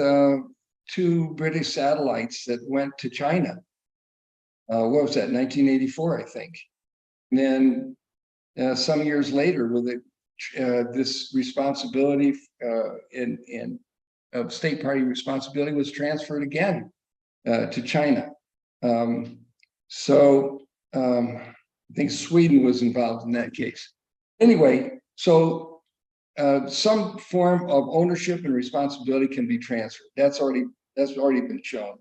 two British satellites that went to China. What was that? 1984, I think. And then some years later, with this responsibility of state party responsibility was transferred again to China. I think Sweden was involved in that case. Anyway, so some form of ownership and responsibility can be transferred. That's already been shown.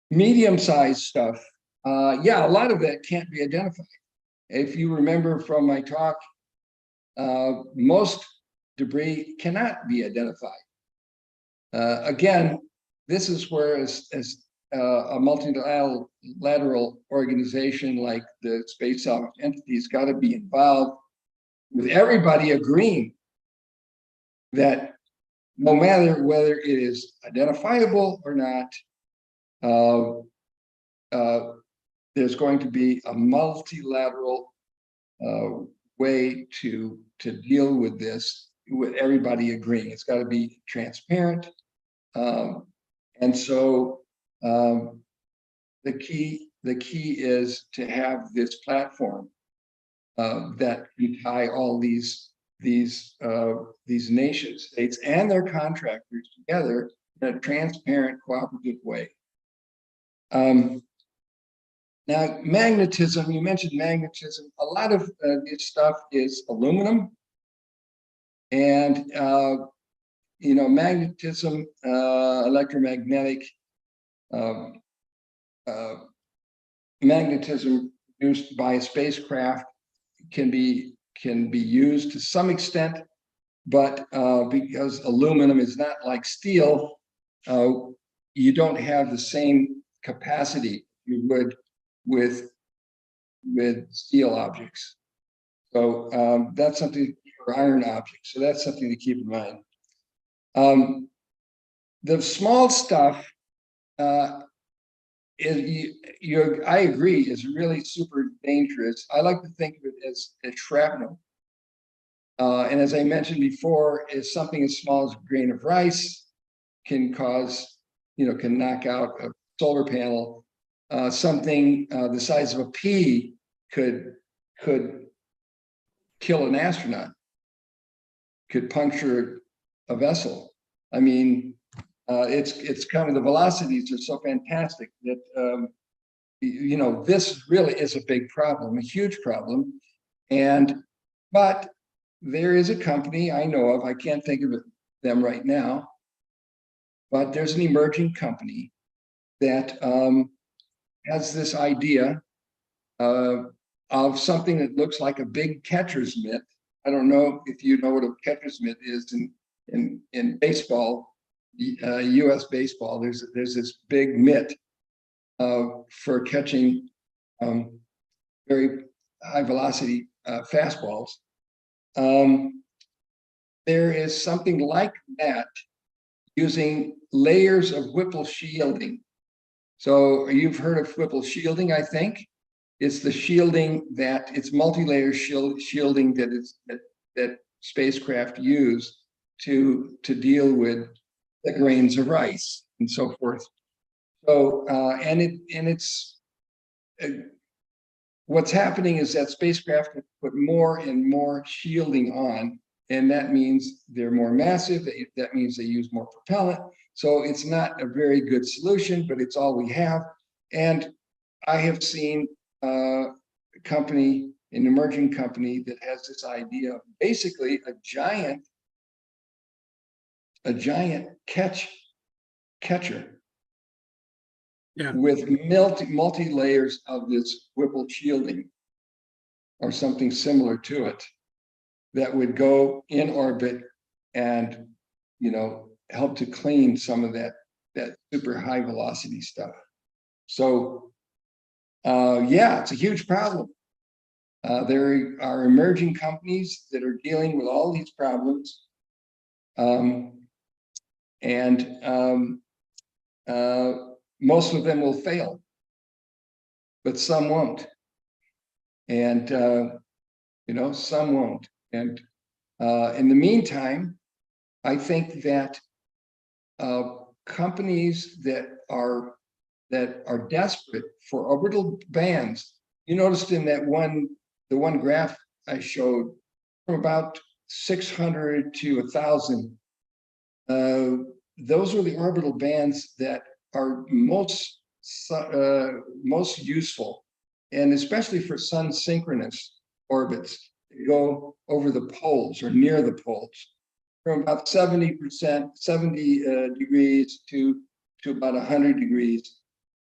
Medium-sized stuff, yeah, a lot of that can't be identified. if you remember from my talk, most debris cannot be identified. Again, this is where as a multilateral organization like the Space Entity's got to be involved, with everybody agreeing that no matter whether it is identifiable or not, there's going to be a multilateral way to deal with this, with everybody agreeing. It's got to be transparent. And so the key is to have this platform that you tie all these nation states and their contractors together in a transparent, cooperative way. Now, magnetism, you mentioned magnetism. A lot of this stuff is aluminum. And, magnetism, electromagnetic magnetism produced by a spacecraft can be used to some extent, but because aluminum is not like steel, you don't have the same capacity you would with steel objects. So that's something for iron objects. So that's something to keep in mind. The small stuff, I agree, is really super dangerous. I like to think of it as shrapnel. And as I mentioned before, is something as small as a grain of rice can cause, can knock out a solar panel. Something the size of a pea could kill an astronaut, could puncture a vessel. I mean, it's kind of, the velocities are so fantastic that this really is a big problem, a huge problem. But there is a company I know of, I can't think of them right now, but there's an emerging company that has this idea of something that looks like a big catcher's mitt. I don't know if you know what a catcher's mitt is in baseball, U.S. baseball. There's this big mitt for catching very high velocity fastballs. There is something like that using layers of Whipple shielding. So you've heard of Whipple shielding, I think. It's the shielding it's multi-layer shielding that spacecraft use to deal with the grains of rice and so forth. So what's happening is that spacecraft put more and more shielding on, and that means they're more massive. That means they use more propellant. So it's not a very good solution, but it's all we have. And I have seen a company, an emerging company, that has this idea of basically a giant catcher, yeah, with multi layers of this Whipple shielding or something similar to it that would go in orbit and help to clean some of that super high velocity stuff. So yeah, it's a huge problem. There are emerging companies that are dealing with all these problems. Most of them will fail, but some won't. And, some won't. And in the meantime, I think that companies that are desperate for orbital bands, you noticed in the one graph I showed, from about 600 to 1,000, those are the orbital bands that are most useful, and especially for sun synchronous orbits that go over the poles or near the poles, from about 70 degrees to about 100 degrees,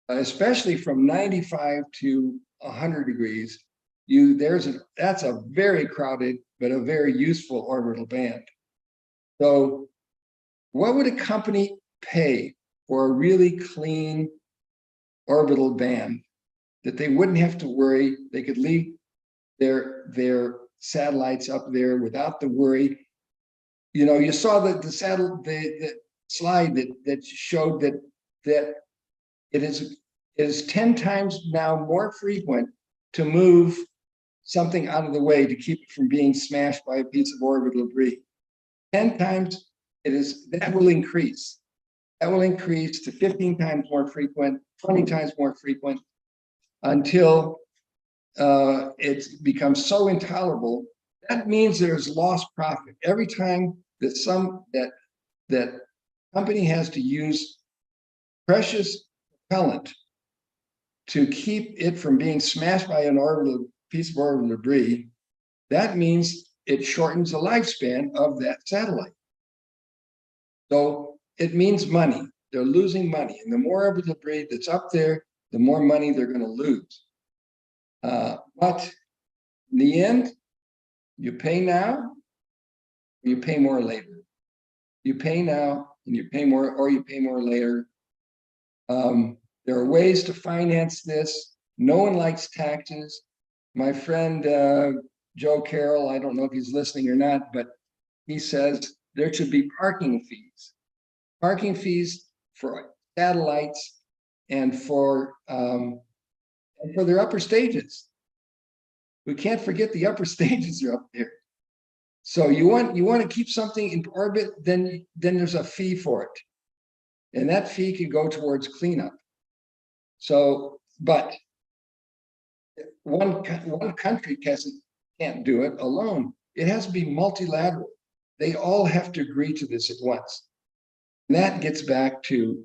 especially from 95 to 100 degrees. that's a very crowded, but a very useful orbital band. So what would a company pay for a really clean orbital band that they wouldn't have to worry? They could leave their satellites up there without the worry. You know, you saw the slide that showed that it is 10 times now more frequent to move something out of the way to keep it from being smashed by a piece of orbital debris. 10 times that will increase. That will increase to 15 times more frequent, 20 times more frequent, until it becomes so intolerable. That means there's lost profit. Every time that that company has to use precious propellant to keep it from being smashed by an piece of orbital debris, that means it shortens the lifespan of that satellite. So it means money. They're losing money. And the more orbital debris that's up there, the more money they're going to lose. But in the end, you pay now, you pay more later. You pay now and you pay more, or you pay more later. There are ways to finance this. No one likes taxes. My friend Joe Carroll, I don't know if he's listening or not, but he says there should be parking fees for satellites and for their upper stages. We can't forget the upper stages are up there. So you want to keep something in orbit, then there's a fee for it, and that fee can go towards cleanup. So, but one country can't do it alone. It has to be multilateral. They all have to agree to this at once. And that gets back to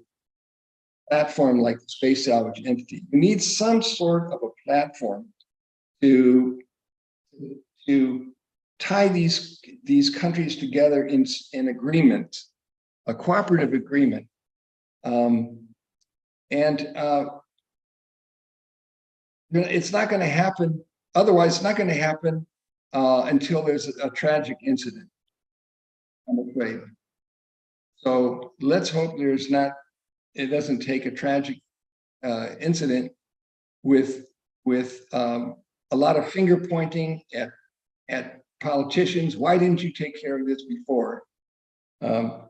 a platform like the Space Salvage Entity. You need some sort of a platform to tie these countries together in agreement, a cooperative agreement. It's not going to happen. Otherwise, it's not going to happen until there's a tragic incident, I'm afraid. So let's hope it doesn't take a tragic incident with a lot of finger pointing at politicians. Why didn't you take care of this before? But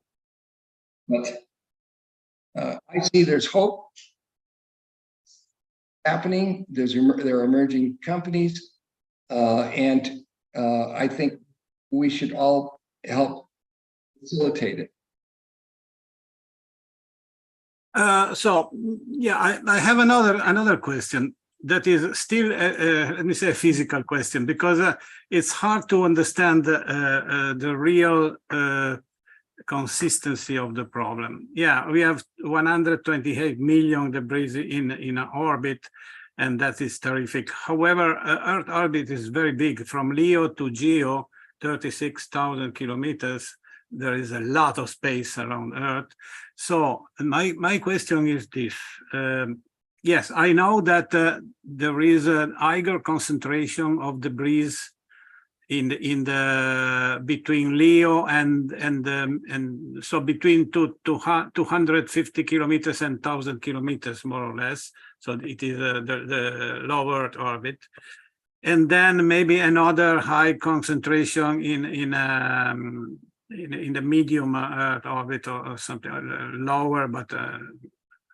I see there's hope happening. There are emerging companies, and I think we should all help facilitate it. So yeah, I have another question that is still, let me say, a physical question, because it's hard to understand the real consistency of the problem. Yeah, we have 128 million debris in orbit, and that is terrific. However, Earth orbit is very big. From LEO to GEO, 36,000 kilometers. There is a lot of space around Earth. So my question is this. Yes, I know that there is a higher concentration of debris in the between LEO and so between 250 kilometers and 1,000 kilometers, more or less. So it is the lower Earth orbit, and then maybe another high concentration in the medium Earth orbit or something lower, but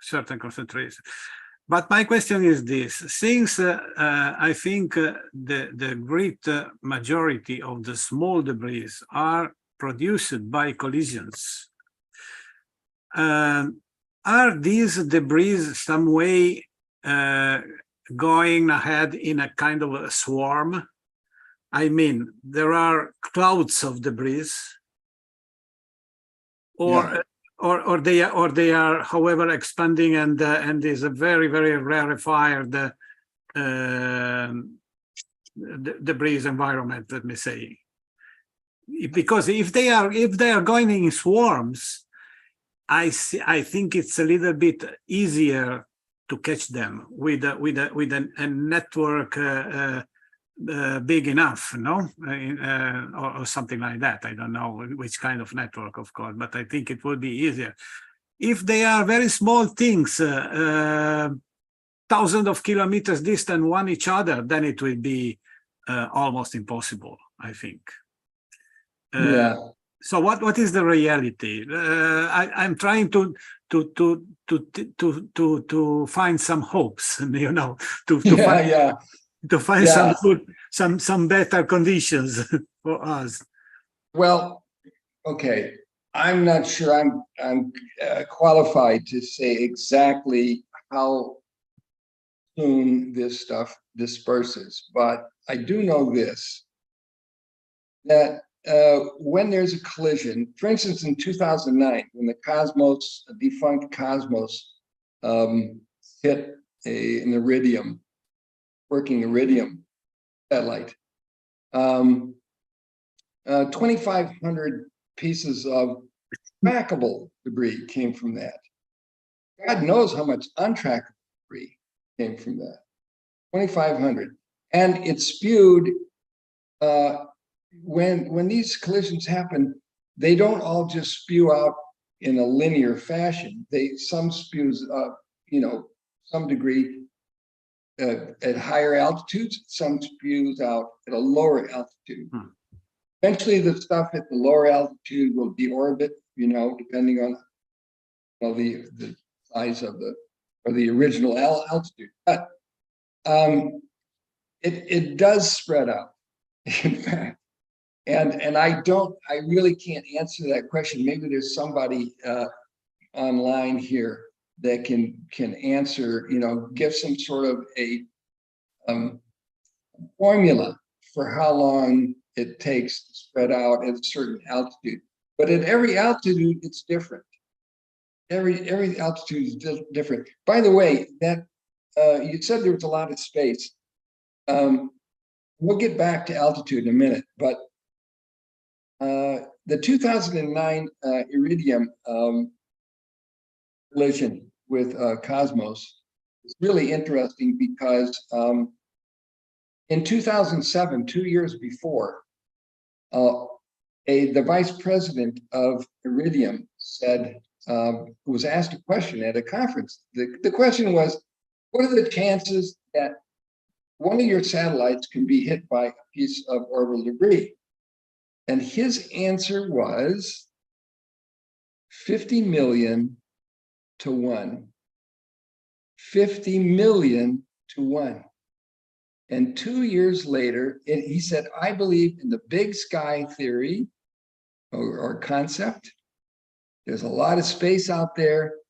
certain concentration. But my question is this: since I think the great majority of the small debris are produced by collisions, are these debris some way going ahead in a kind of a swarm? I mean, there are clouds of debris, or they are, however, expanding and is a very, very rarefied debris environment, let me say. Because if they are going in swarms, I think it's a little bit easier to catch them with a network big enough, no, or something like that. I don't know which kind of network, of course, but I think it would be easier. If they are very small things, thousands of kilometers distant one each other, then it will be almost impossible, I think. Yeah. So what is the reality? I'm trying to find some hopes, you know, to find Yeah. some better conditions for us. Well, okay. I'm not sure I'm qualified to say exactly how soon this stuff disperses, but I do know this, that when there's a collision, for instance, in 2009, when the Cosmos, a defunct Cosmos, hit an Iridium, working Iridium satellite, 2,500 pieces of trackable debris came from that. God knows how much untrackable debris came from that. 2,500, and it spewed. When these collisions happen, they don't all just spew out in a linear fashion. Some spews, you know, some degree at higher altitudes. Some spews out at a lower altitude. Eventually, the stuff at the lower altitude will deorbit, you know, depending on the size of the original altitude. But it does spread out, in fact. And I really can't answer that question. Maybe there's somebody online here that can answer, you know, give some sort of a formula for how long it takes to spread out at a certain altitude. But at every altitude, it's different. Every altitude is different. By the way, that you said there was a lot of space. We'll get back to altitude in a minute, but the 2009 Iridium collision with Cosmos is really interesting because in 2007, 2 years before, the vice president of Iridium said, was asked a question at a conference. The question was, what are the chances that one of your satellites can be hit by a piece of orbital debris? And his answer was 50 million to 1. 50 million to 1. And 2 years later, he said, I believe in the big sky theory or concept. There's a lot of space out there.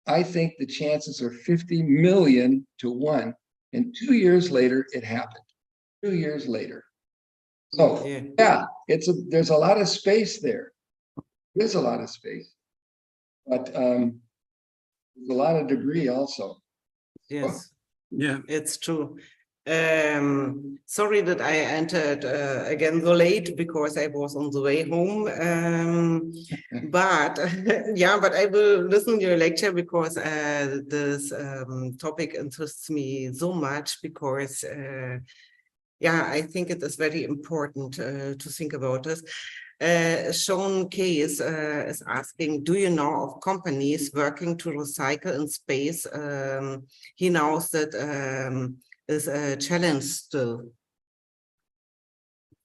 I think the chances are 50 million to 1. And 2 years later, it happened. 2 years later. So yeah, there's a lot of space there. There's a lot of space, but there's a lot of debris also. Yes, Yeah, it's true. Sorry that I entered again so late because I was on the way home. But yeah, but I will listen to your lecture because this topic interests me so much because yeah, I think it is very important to think about this. Sean Case is asking, do you know of companies working to recycle in space? He knows that is a challenge still.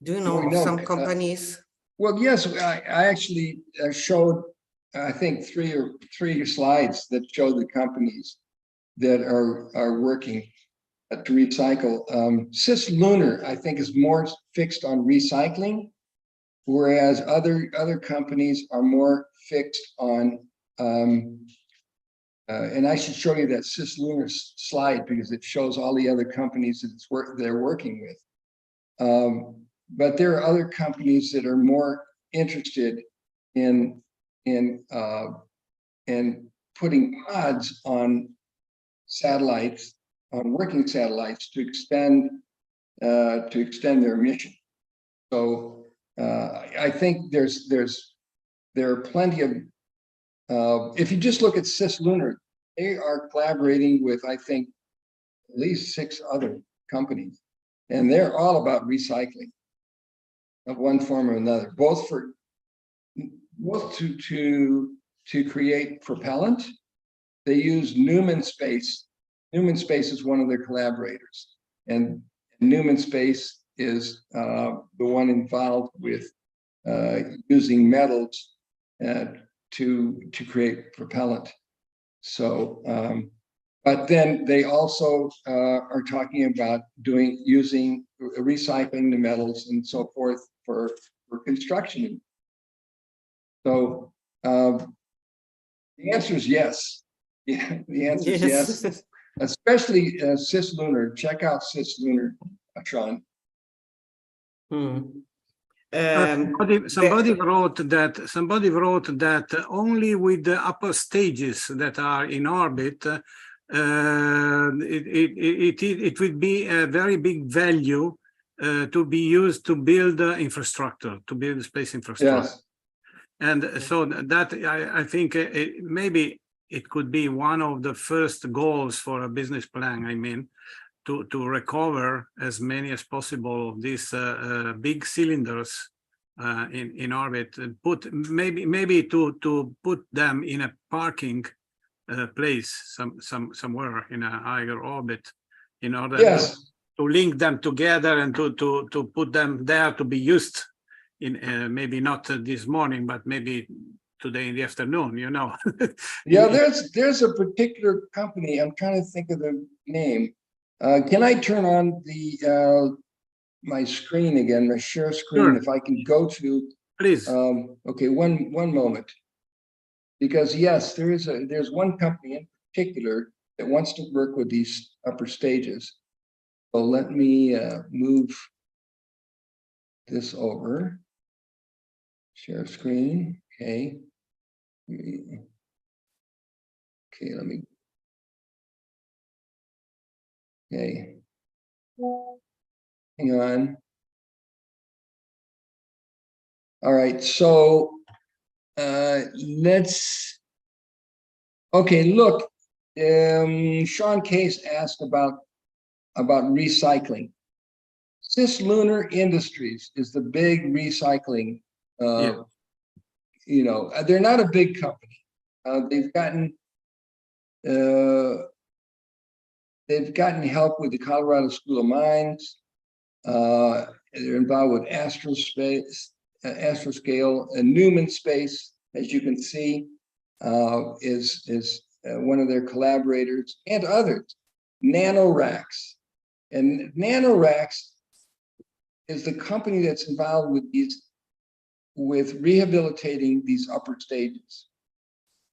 Do you know of some companies? Well, yes, I actually showed, I think, three slides that show the companies that are working to recycle. Cislunar, I think, is more fixed on recycling, whereas other companies are more fixed on, and I should show you that Cislunar slide because it shows all the other companies that they're working with. But there are other companies that are more interested in putting pods on satellites, on working satellites to extend their mission. So I think there are plenty of if you just look at Cislunar, they are collaborating with, I think, at least 6 other companies. and they're all about recycling of one form or another, both to create propellant. They use Newman Space. Newman Space is one of their collaborators, and Newman Space is the one involved with using metals to create propellant. So, but then they also are talking about using recycling the metals and so forth for construction. So the answer is yes. Yeah, the answer is yes. Especially cislunar. Check out cislunar, Sean. Somebody wrote that only with the upper stages that are in orbit, it would be a very big value to be used to build infrastructure, to build space infrastructure. Yes. And so that I think maybe it could be one of the first goals for a business plan. I mean, to recover as many as possible of these big cylinders in orbit, and maybe to put them in a parking place somewhere in a higher orbit, in order Yes. to link them together and to put them there to be used in maybe not this morning, but maybe today in the afternoon, you know. Yeah, there's a particular company, I'm trying to think of the name. Can I turn on the my screen again, my share screen? Sure. If I can go to, Please. okay, one moment. Because yes, there's one company in particular that wants to work with these upper stages. So let me move this over. Share screen, okay. Okay, let me. Okay. Hang on. All right, so let's. Okay, look. Sean Case asked about recycling. Cislunar Industries is the big recycling. Yeah. You know, they're not a big company. They've gotten help with the Colorado School of Mines. They're involved with Astroscale, and Newman Space, as you can see, is one of their collaborators, and others. NanoRacks, and NanoRacks is the company that's involved with rehabilitating these upper stages.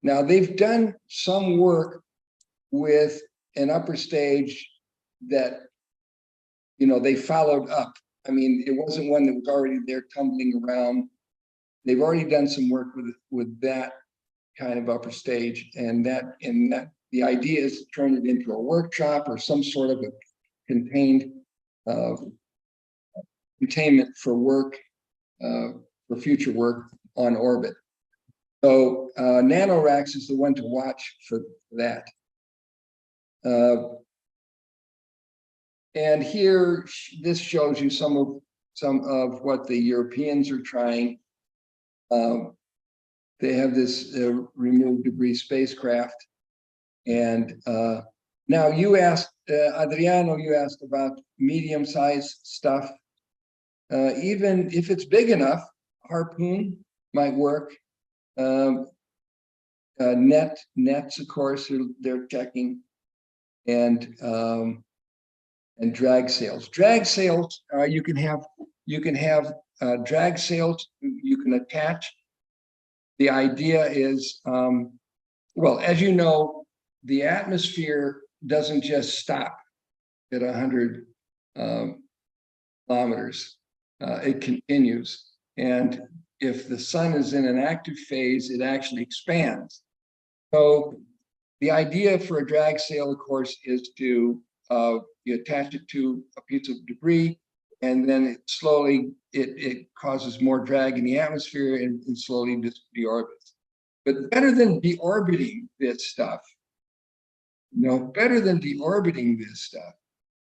Now they've done some work with an upper stage that, you know, they followed up. I mean, it wasn't one that was already there tumbling around. They've already done some work with that kind of upper stage, and the idea is to turn it into a workshop or some sort of a contained containment for work, for future work on orbit. So NanoRacks is the one to watch for that. And here, this shows you some of what the Europeans are trying. They have this remove debris spacecraft. And now you asked, Adriano, you asked about medium-sized stuff. Even if it's big enough, Harpoon might work. Nets, of course, they're checking, and drag sails. Drag sails, you can have drag sails you can attach. The idea is, well, as you know, the atmosphere doesn't just stop at 100 kilometers. It continues, and if the sun is in an active phase, it actually expands. So the idea for a drag sail, of course, is to you attach it to a piece of debris, and then it slowly it causes more drag in the atmosphere and slowly deorbits. But better than deorbiting this stuff, better than deorbiting this stuff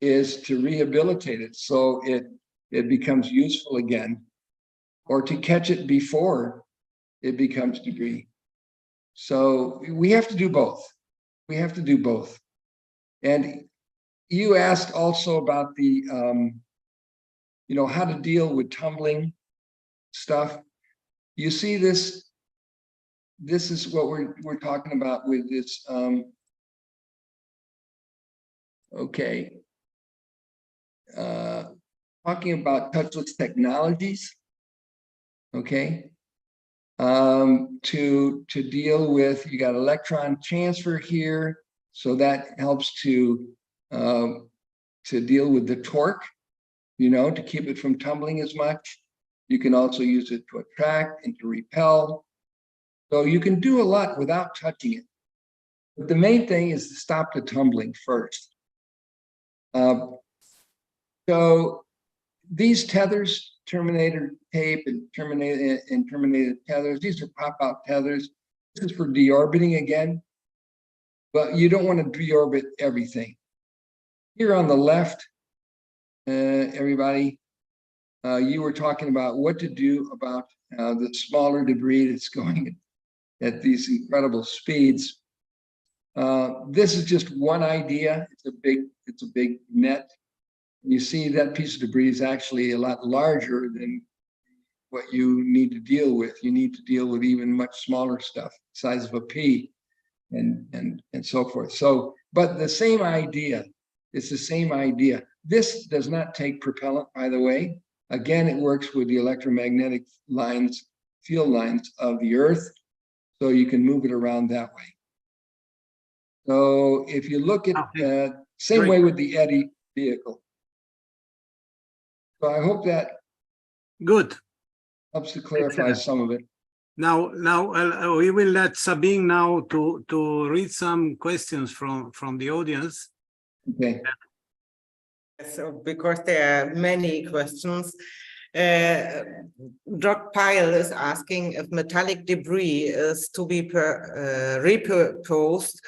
is to rehabilitate it so it becomes useful again, or to catch it before it becomes debris. So we have to do both. We have to do both. And you asked also about the, how to deal with tumbling stuff. You see this is what we're talking about with this, talking about touchless technologies, to deal with, you got electron transfer here, so that helps to deal with the torque, to keep it from tumbling as much. You can also use it to attract and to repel. So you can do a lot without touching it. But the main thing is to stop the tumbling first. So these tethers, terminator tape and terminated tethers, these are pop-out tethers. This is for deorbiting again, but you don't want to deorbit everything. Here on the left, everybody, you were talking about what to do about the smaller debris that's going at these incredible speeds. This is just one idea. It's a big net. You see that piece of debris is actually a lot larger than what you need to deal with. You need to deal with even much smaller stuff, size of a pea, and so forth. So, but the same idea. It's the same idea. This does not take propellant, by the way. Again, it works with the electromagnetic lines, field lines of the Earth, so you can move it around that way. So if you look at same way with the Eddy vehicle. So I hope that good helps to clarify Excellent. some of it. Now we will let Sabine now to read some questions from the audience. Okay. So, because there are many questions, Doc Pyle is asking if metallic debris is to be repurposed,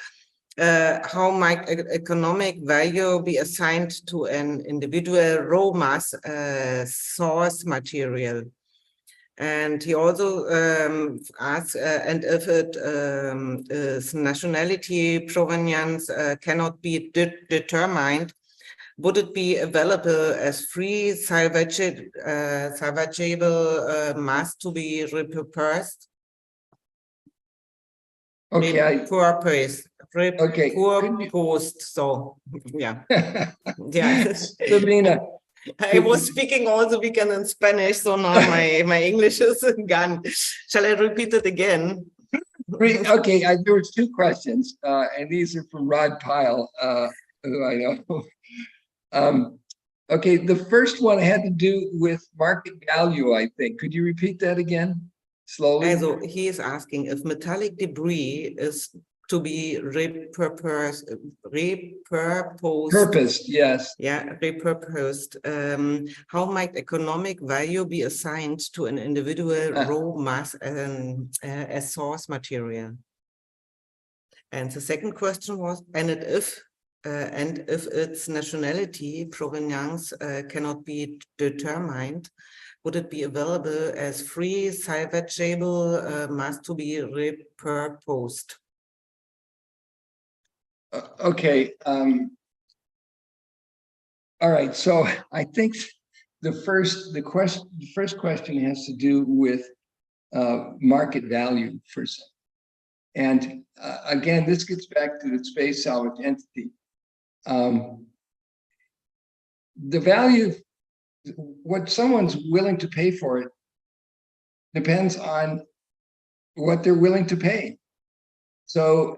how might economic value be assigned to an individual raw mass source material? And he also asks, and if it is nationality provenance cannot be determined, would it be available as free salvageable mass to be repurposed? Okay. Repurposed. So yeah, yeah. Sabina, I was speaking all the weekend in Spanish, so now my English is gone. Shall I repeat it again? Okay, there was two questions, and these are from Rod Pyle, who I know. Okay, the first one had to do with market value, I think. Could you repeat that again, slowly? So he is asking if metallic debris is to be repurposed. Purposed, yes. Yeah, repurposed. How might economic value be assigned to an individual raw mass as source material? And the second question was, and if its nationality provenance cannot be determined, would it be available as free salvageable mass to be repurposed? Okay. All right. So I think the first question has to do with market value for a second. And again, this gets back to the space salvage entity. The value, what someone's willing to pay for it, depends on what they're willing to pay. So,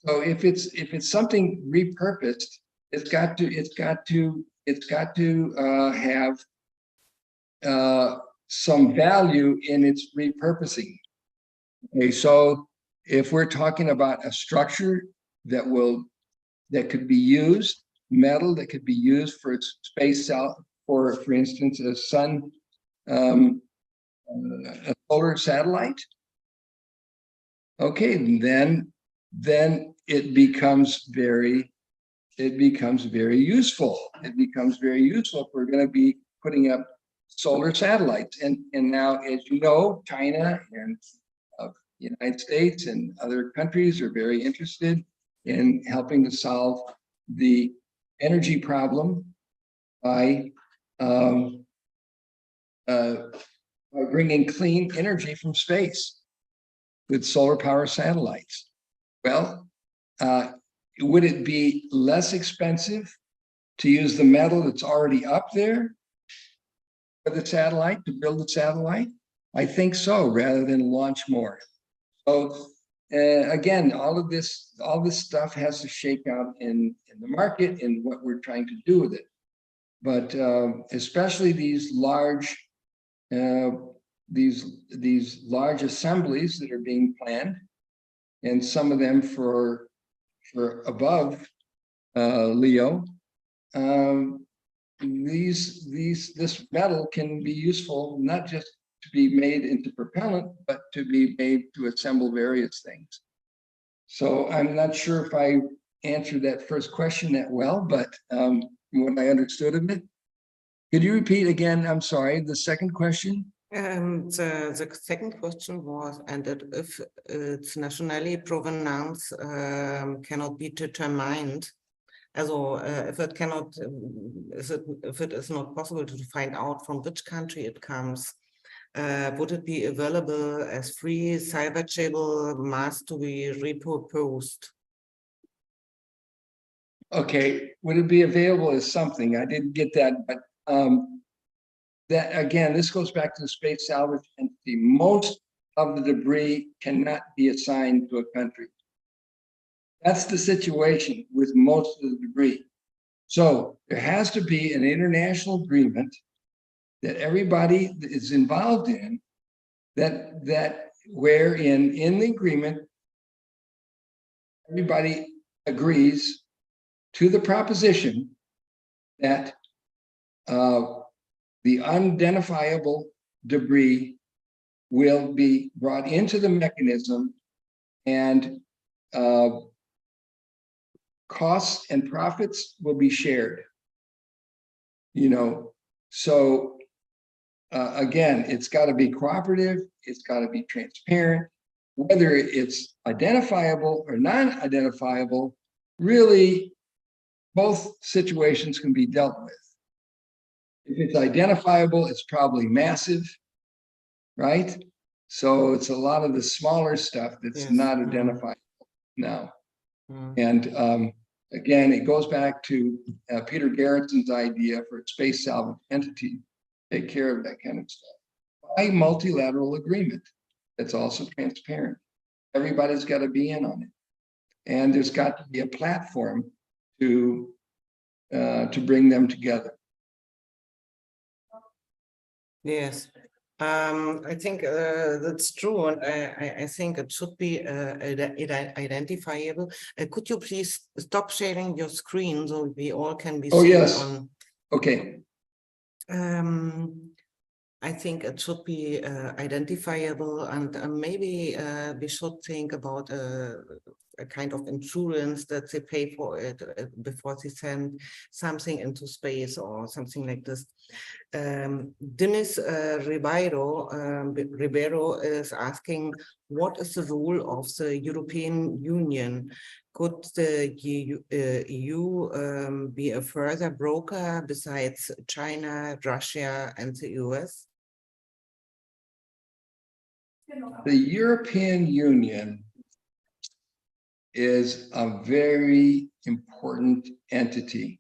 so if it's something repurposed, it's got to have some value in its repurposing. Okay, so if we're talking about a structure that could be used, metal that could be used for space for instance, a sun, a solar satellite. Okay, then it becomes very it becomes very useful. It becomes very useful if we're going to be putting up solar satellites. And now, as you know, China and the United States and other countries are very interested in helping to solve the energy problem by bringing clean energy from space with solar power satellites. Well, would it be less expensive to use the metal that's already up there for the satellite, to build the satellite? I think so, rather than launch more. So again, all this stuff has to shake out in the market and what we're trying to do with it. But especially these large assemblies that are being planned, and some of them for above LEO, this metal can be useful not just to be made into propellant, but to be made to assemble various things. So I'm not sure if I answered that first question that well, but what I understood of it. Could you repeat again? I'm sorry, the second question? The second question was, and that if its nationally provenance cannot be determined, also if it cannot, if it is not possible to find out from which country it comes, would it be available as free salvageable mass to be repurposed? Okay, would it be available as something? I didn't get that, but that again, this goes back to the space salvage entity. Most of the debris cannot be assigned to a country. That's the situation with most of the debris. So there has to be an international agreement that everybody is involved in, that wherein in the agreement, everybody agrees to the proposition that the unidentifiable debris will be brought into the mechanism, and costs and profits will be shared. You know, so again, it's got to be cooperative, it's got to be transparent. Whether it's identifiable or non-identifiable, really both situations can be dealt with. If it's identifiable, it's probably massive, right? So it's a lot of the smaller stuff that's not identifiable now. And again, it goes back to Peter Garrison's idea for a space salvage entity, take care of that kind of stuff. By multilateral agreement, that's also transparent. Everybody's got to be in on it. And there's got to be a platform to bring them together. Yes, I think that's true, and I think it should be identifiable. Could you please stop sharing your screen so we all can be seen? Yes. On? Okay. I think it should be identifiable, and maybe we should think about a kind of insurance that they pay for it before they send something into space or something like this. Dennis Ribeiro is asking, what is the role of the European Union? Could the EU be a further broker besides China, Russia, and the US? The European Union is a very important entity.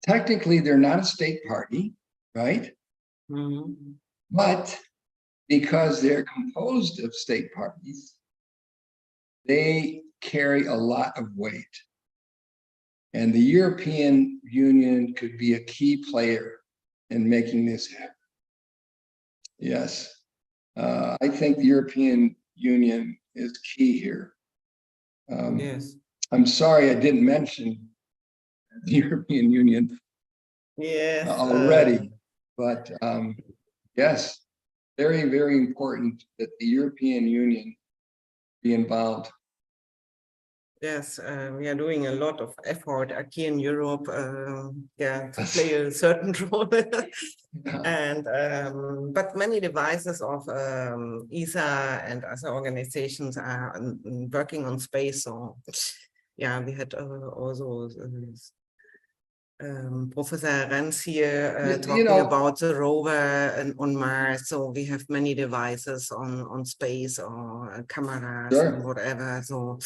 Technically, they're not a state party, right? Mm-hmm. But because they're composed of state parties, they carry a lot of weight. And the European Union could be a key player in making this happen. Yes, I think the European Union is key here. Yes. I'm sorry I didn't mention the European Union already, but yes, very, very important that the European Union be involved. Yes, we are doing a lot of effort here in Europe, to play a certain role. And but many devices of ESA and other organizations are working on space. So yeah, we had also Professor Renz here talking about the rover on Mars. So we have many devices on space or cameras and whatever. So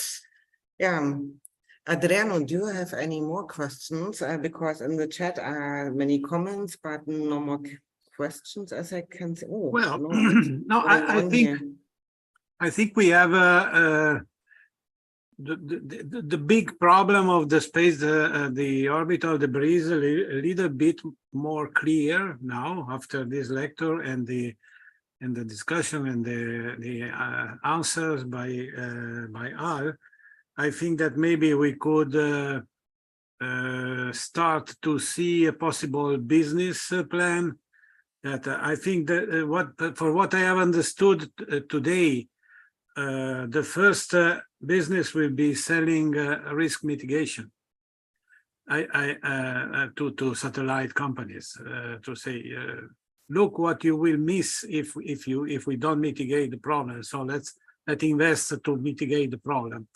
yeah. Adriano, do you have any more questions? Because in the chat are many comments, but no more questions as I can see. Oh, well, no, no, I think we have the big problem of the space, the orbital debris is a little bit more clear now after this lecture and the discussion and the answers by Al. I think that maybe we could start to see a possible business plan. That I think that for what I have understood today, the first business will be selling risk mitigation. To satellite companies to say, look what you will miss if we don't mitigate the problem. So let's invest to mitigate the problem.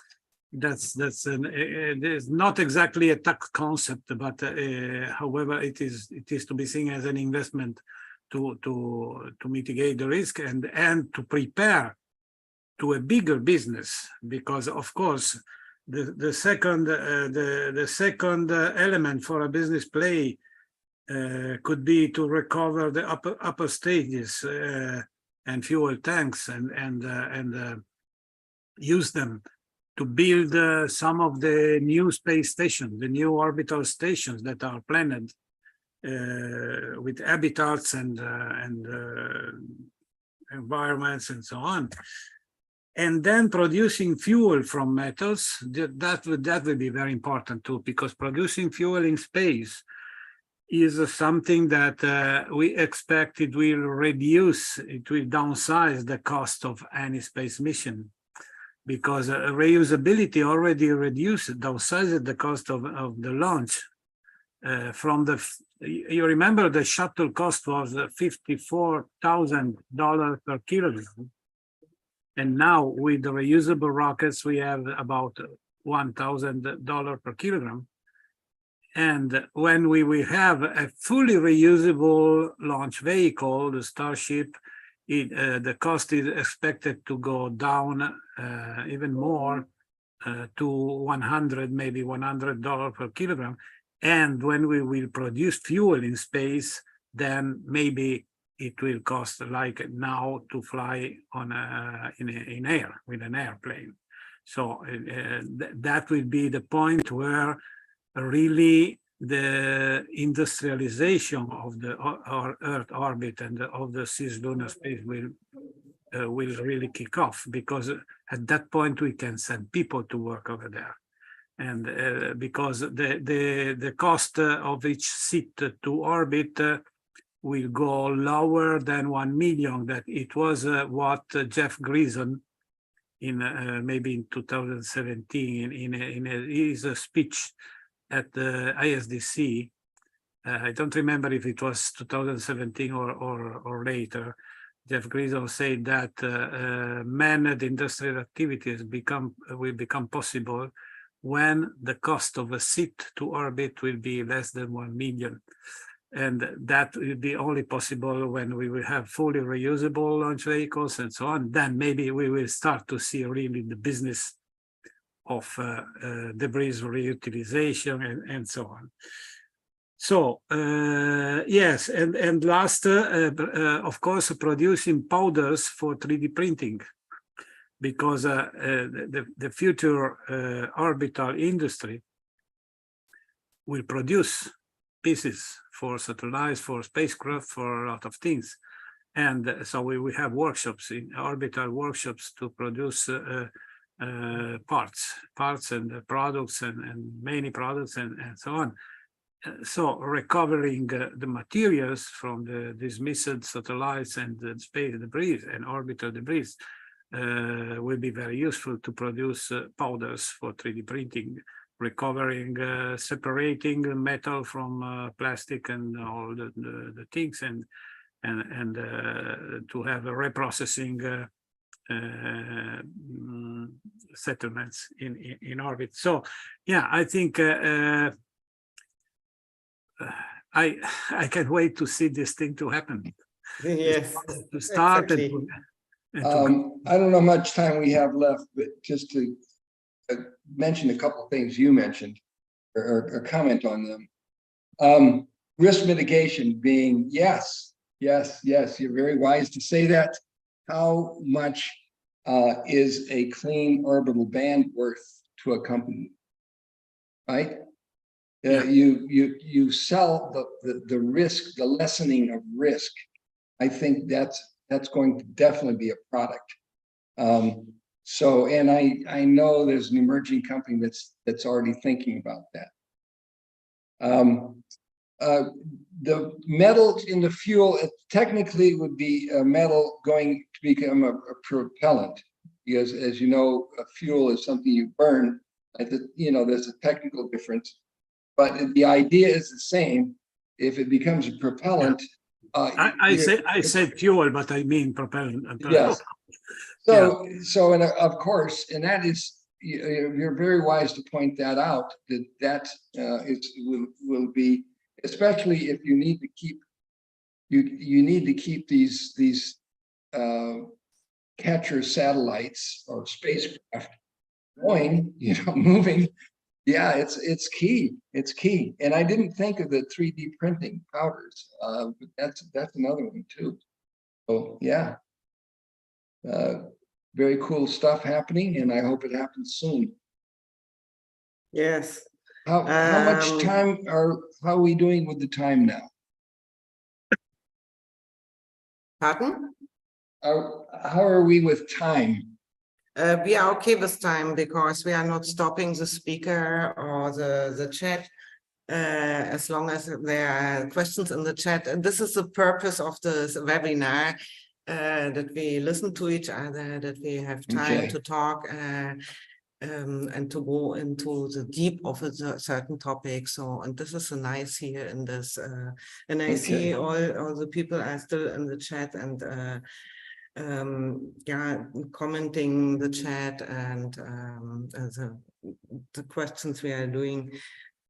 That's it's not exactly a tax concept, but however, it is to be seen as an investment to mitigate the risk and to prepare to a bigger business, because of course the second element for a business play could be to recover the upper stages and fuel tanks and use them to build some of the new space stations, the new orbital stations that are planned with habitats and environments and so on. And then producing fuel from metals, that would be very important too, because producing fuel in space is something that we expect it will downsize the cost of any space mission, because reusability already downsized the cost of the launch. You remember the shuttle cost was $54,000 per kilogram. And now with the reusable rockets, we have about $1,000 per kilogram. And when we will have a fully reusable launch vehicle, the Starship, the cost is expected to go down even more to maybe $100 per kilogram. And when we will produce fuel in space, then maybe it will cost like now to fly on in air with an airplane. So that will be the point where really the industrialization of the Earth orbit and of the cislunar space will really kick off, because at that point we can send people to work over there. And because the cost of each seat to orbit will go lower than 1 million. That it was what Jeff Greason in maybe in 2017 in his speech at the ISDC. I don't remember if it was 2017 or later. Jeff Greason said that manned industrial activities will become possible when the cost of a seat to orbit will be less than 1 million. And that will be only possible when we will have fully reusable launch vehicles and so on. Then maybe we will start to see really the business of debris reutilization and so on. So yes, and last, of course, producing powders for 3D printing, because the future orbital industry will produce pieces for satellites, for spacecraft, for a lot of things. And so we have workshops, in orbital workshops, to produce parts and products and many products and so on. So recovering the materials from the dismissed satellites and the space debris and orbital debris will be very useful to produce powders for 3D printing, recovering, separating metal from plastic and all the things, and to have a reprocessing settlements in orbit. So yeah, I think I can't wait to see this thing to happen. Yes, To start exactly. I don't know how much time we have left, but just to mention a couple of things you mentioned or comment on them. Risk mitigation being yes, you're very wise to say that. How much is a clean orbital band worth to a company, right? Yeah. You sell the risk, the lessening of risk. I think that's going to definitely be a product. So, and I know there's an emerging company that's already thinking about that. The metal in the fuel, it technically would be a metal going to become a propellant, because as you know, a fuel is something you burn. There's a technical difference, but the idea is the same. If it becomes a propellant, I said fuel, but I mean propellant. Yes. So, and of course, and that is, you're very wise to point that out, that will be, especially if you need to keep, you need to keep these catcher satellites or spacecraft going, moving. Yeah, it's key. It's key. And I didn't think of the 3D printing powders, but that's another one too. So yeah. Very cool stuff happening, and I hope it happens soon. Yes. How much time how are we doing with the time now? Pardon? How are we with time? We are okay with time because we are not stopping the speaker or the chat as long as there are questions in the chat. And this is the purpose of this webinar, that we listen to each other, that we have time to talk and to go into the deep of a certain topic. So, and this is nice here in this, and I see all the people are still in the chat and commenting the chat and the questions we are doing.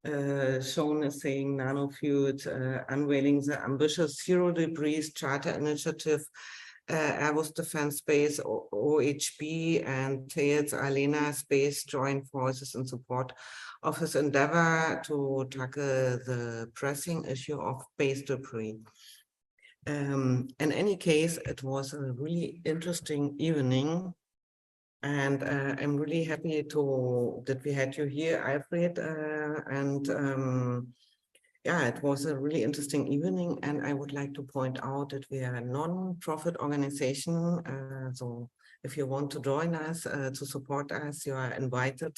Sean is saying nanofuels, unveiling the ambitious zero debris charter initiative, Airbus Defence Space, OHB, and Thales Alena Space join forces in support of his endeavor to tackle the pressing issue of space debris. In any case, it was a really interesting evening, and I'm really happy that we had you here, Alfred, yeah, it was a really interesting evening, and I would like to point out that we are a non-profit organization. So if you want to join us, to support us, you are invited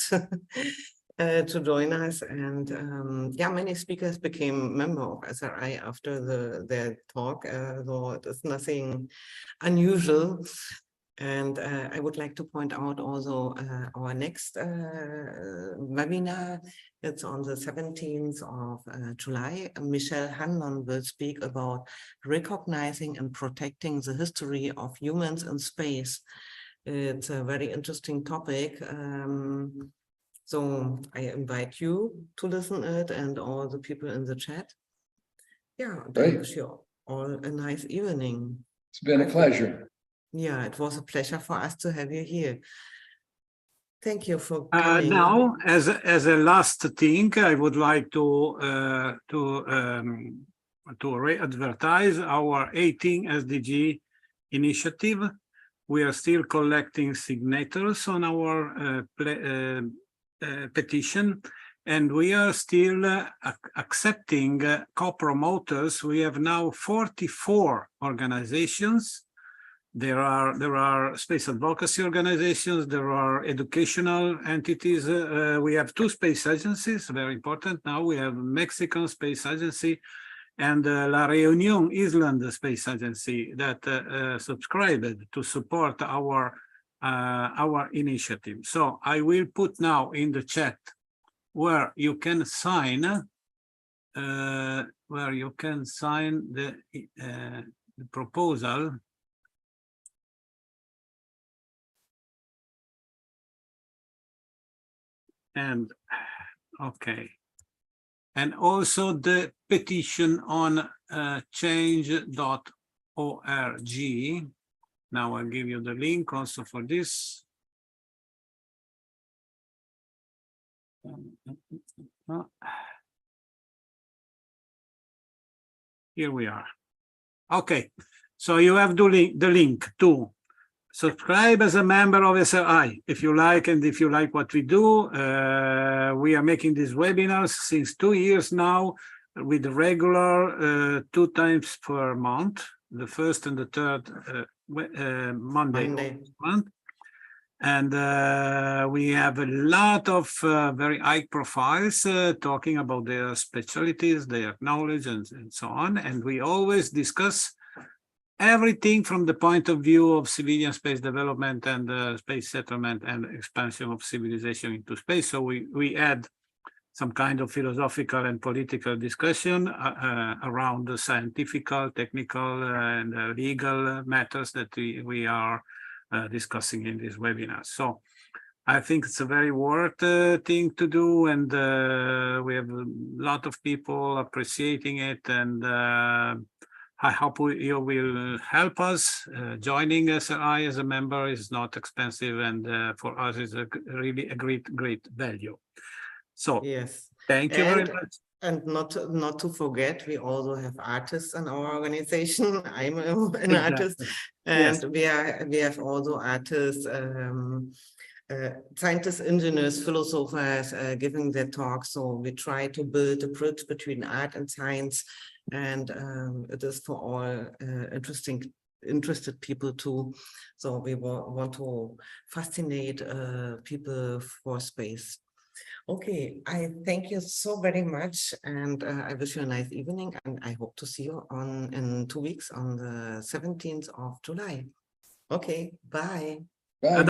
to join us. And yeah, many speakers became member of SRI after their talk, so it is nothing unusual. And I would like to point out also our next webinar. It's on the 17th of July. Michelle Hanlon will speak about recognizing and protecting the history of humans in space. It's a very interesting topic. So I invite you to listen to it and all the people in the chat. Yeah, I wish you all a nice evening. It's been a pleasure. Yeah, it was a pleasure for us to have you here. Thank you for coming. Now, as a last thing, I would like to re-advertise our 18 SDG initiative. We are still collecting signatures on our petition, and we are still accepting co-promoters. We have now 44 organizations. There are space advocacy organizations, there are educational entities. We have 2 space agencies, very important. Now we have Mexican Space Agency and La Reunion Island Space Agency that subscribed to support our our initiative. So I will put now in the chat where you can sign the proposal. And okay. And also the petition on change.org. Now I'll give you the link also for this. Here we are. Okay, so you have the link to subscribe as a member of SRI if you like, and if you like what we do. We are making these webinars since 2 years now with regular 2 times per month, the first and the third Monday of the month. And we have a lot of very high profiles talking about their specialties, their knowledge, and so on. And we always discuss everything from the point of view of civilian space development and space settlement and expansion of civilization into space. So we add some kind of philosophical and political discussion around the scientific, technical, and legal matters that we are discussing in this webinar. So I think it's a very worth thing to do, and we have a lot of people appreciating it, and I hope you will help us. Joining SRI as a member is not expensive, and for us is really a great value. So yes, thank you very much. And not to forget, we also have artists in our organization. I'm an artist, and yes, we have also artists, scientists, engineers, philosophers giving their talks. So we try to build a bridge between art and science, and it is for all interested people too. So we want to fascinate people for space. Okay, I thank you so very much, and I wish you a nice evening, and I hope to see you in 2 weeks on the 17th of July. Okay, bye. Bye.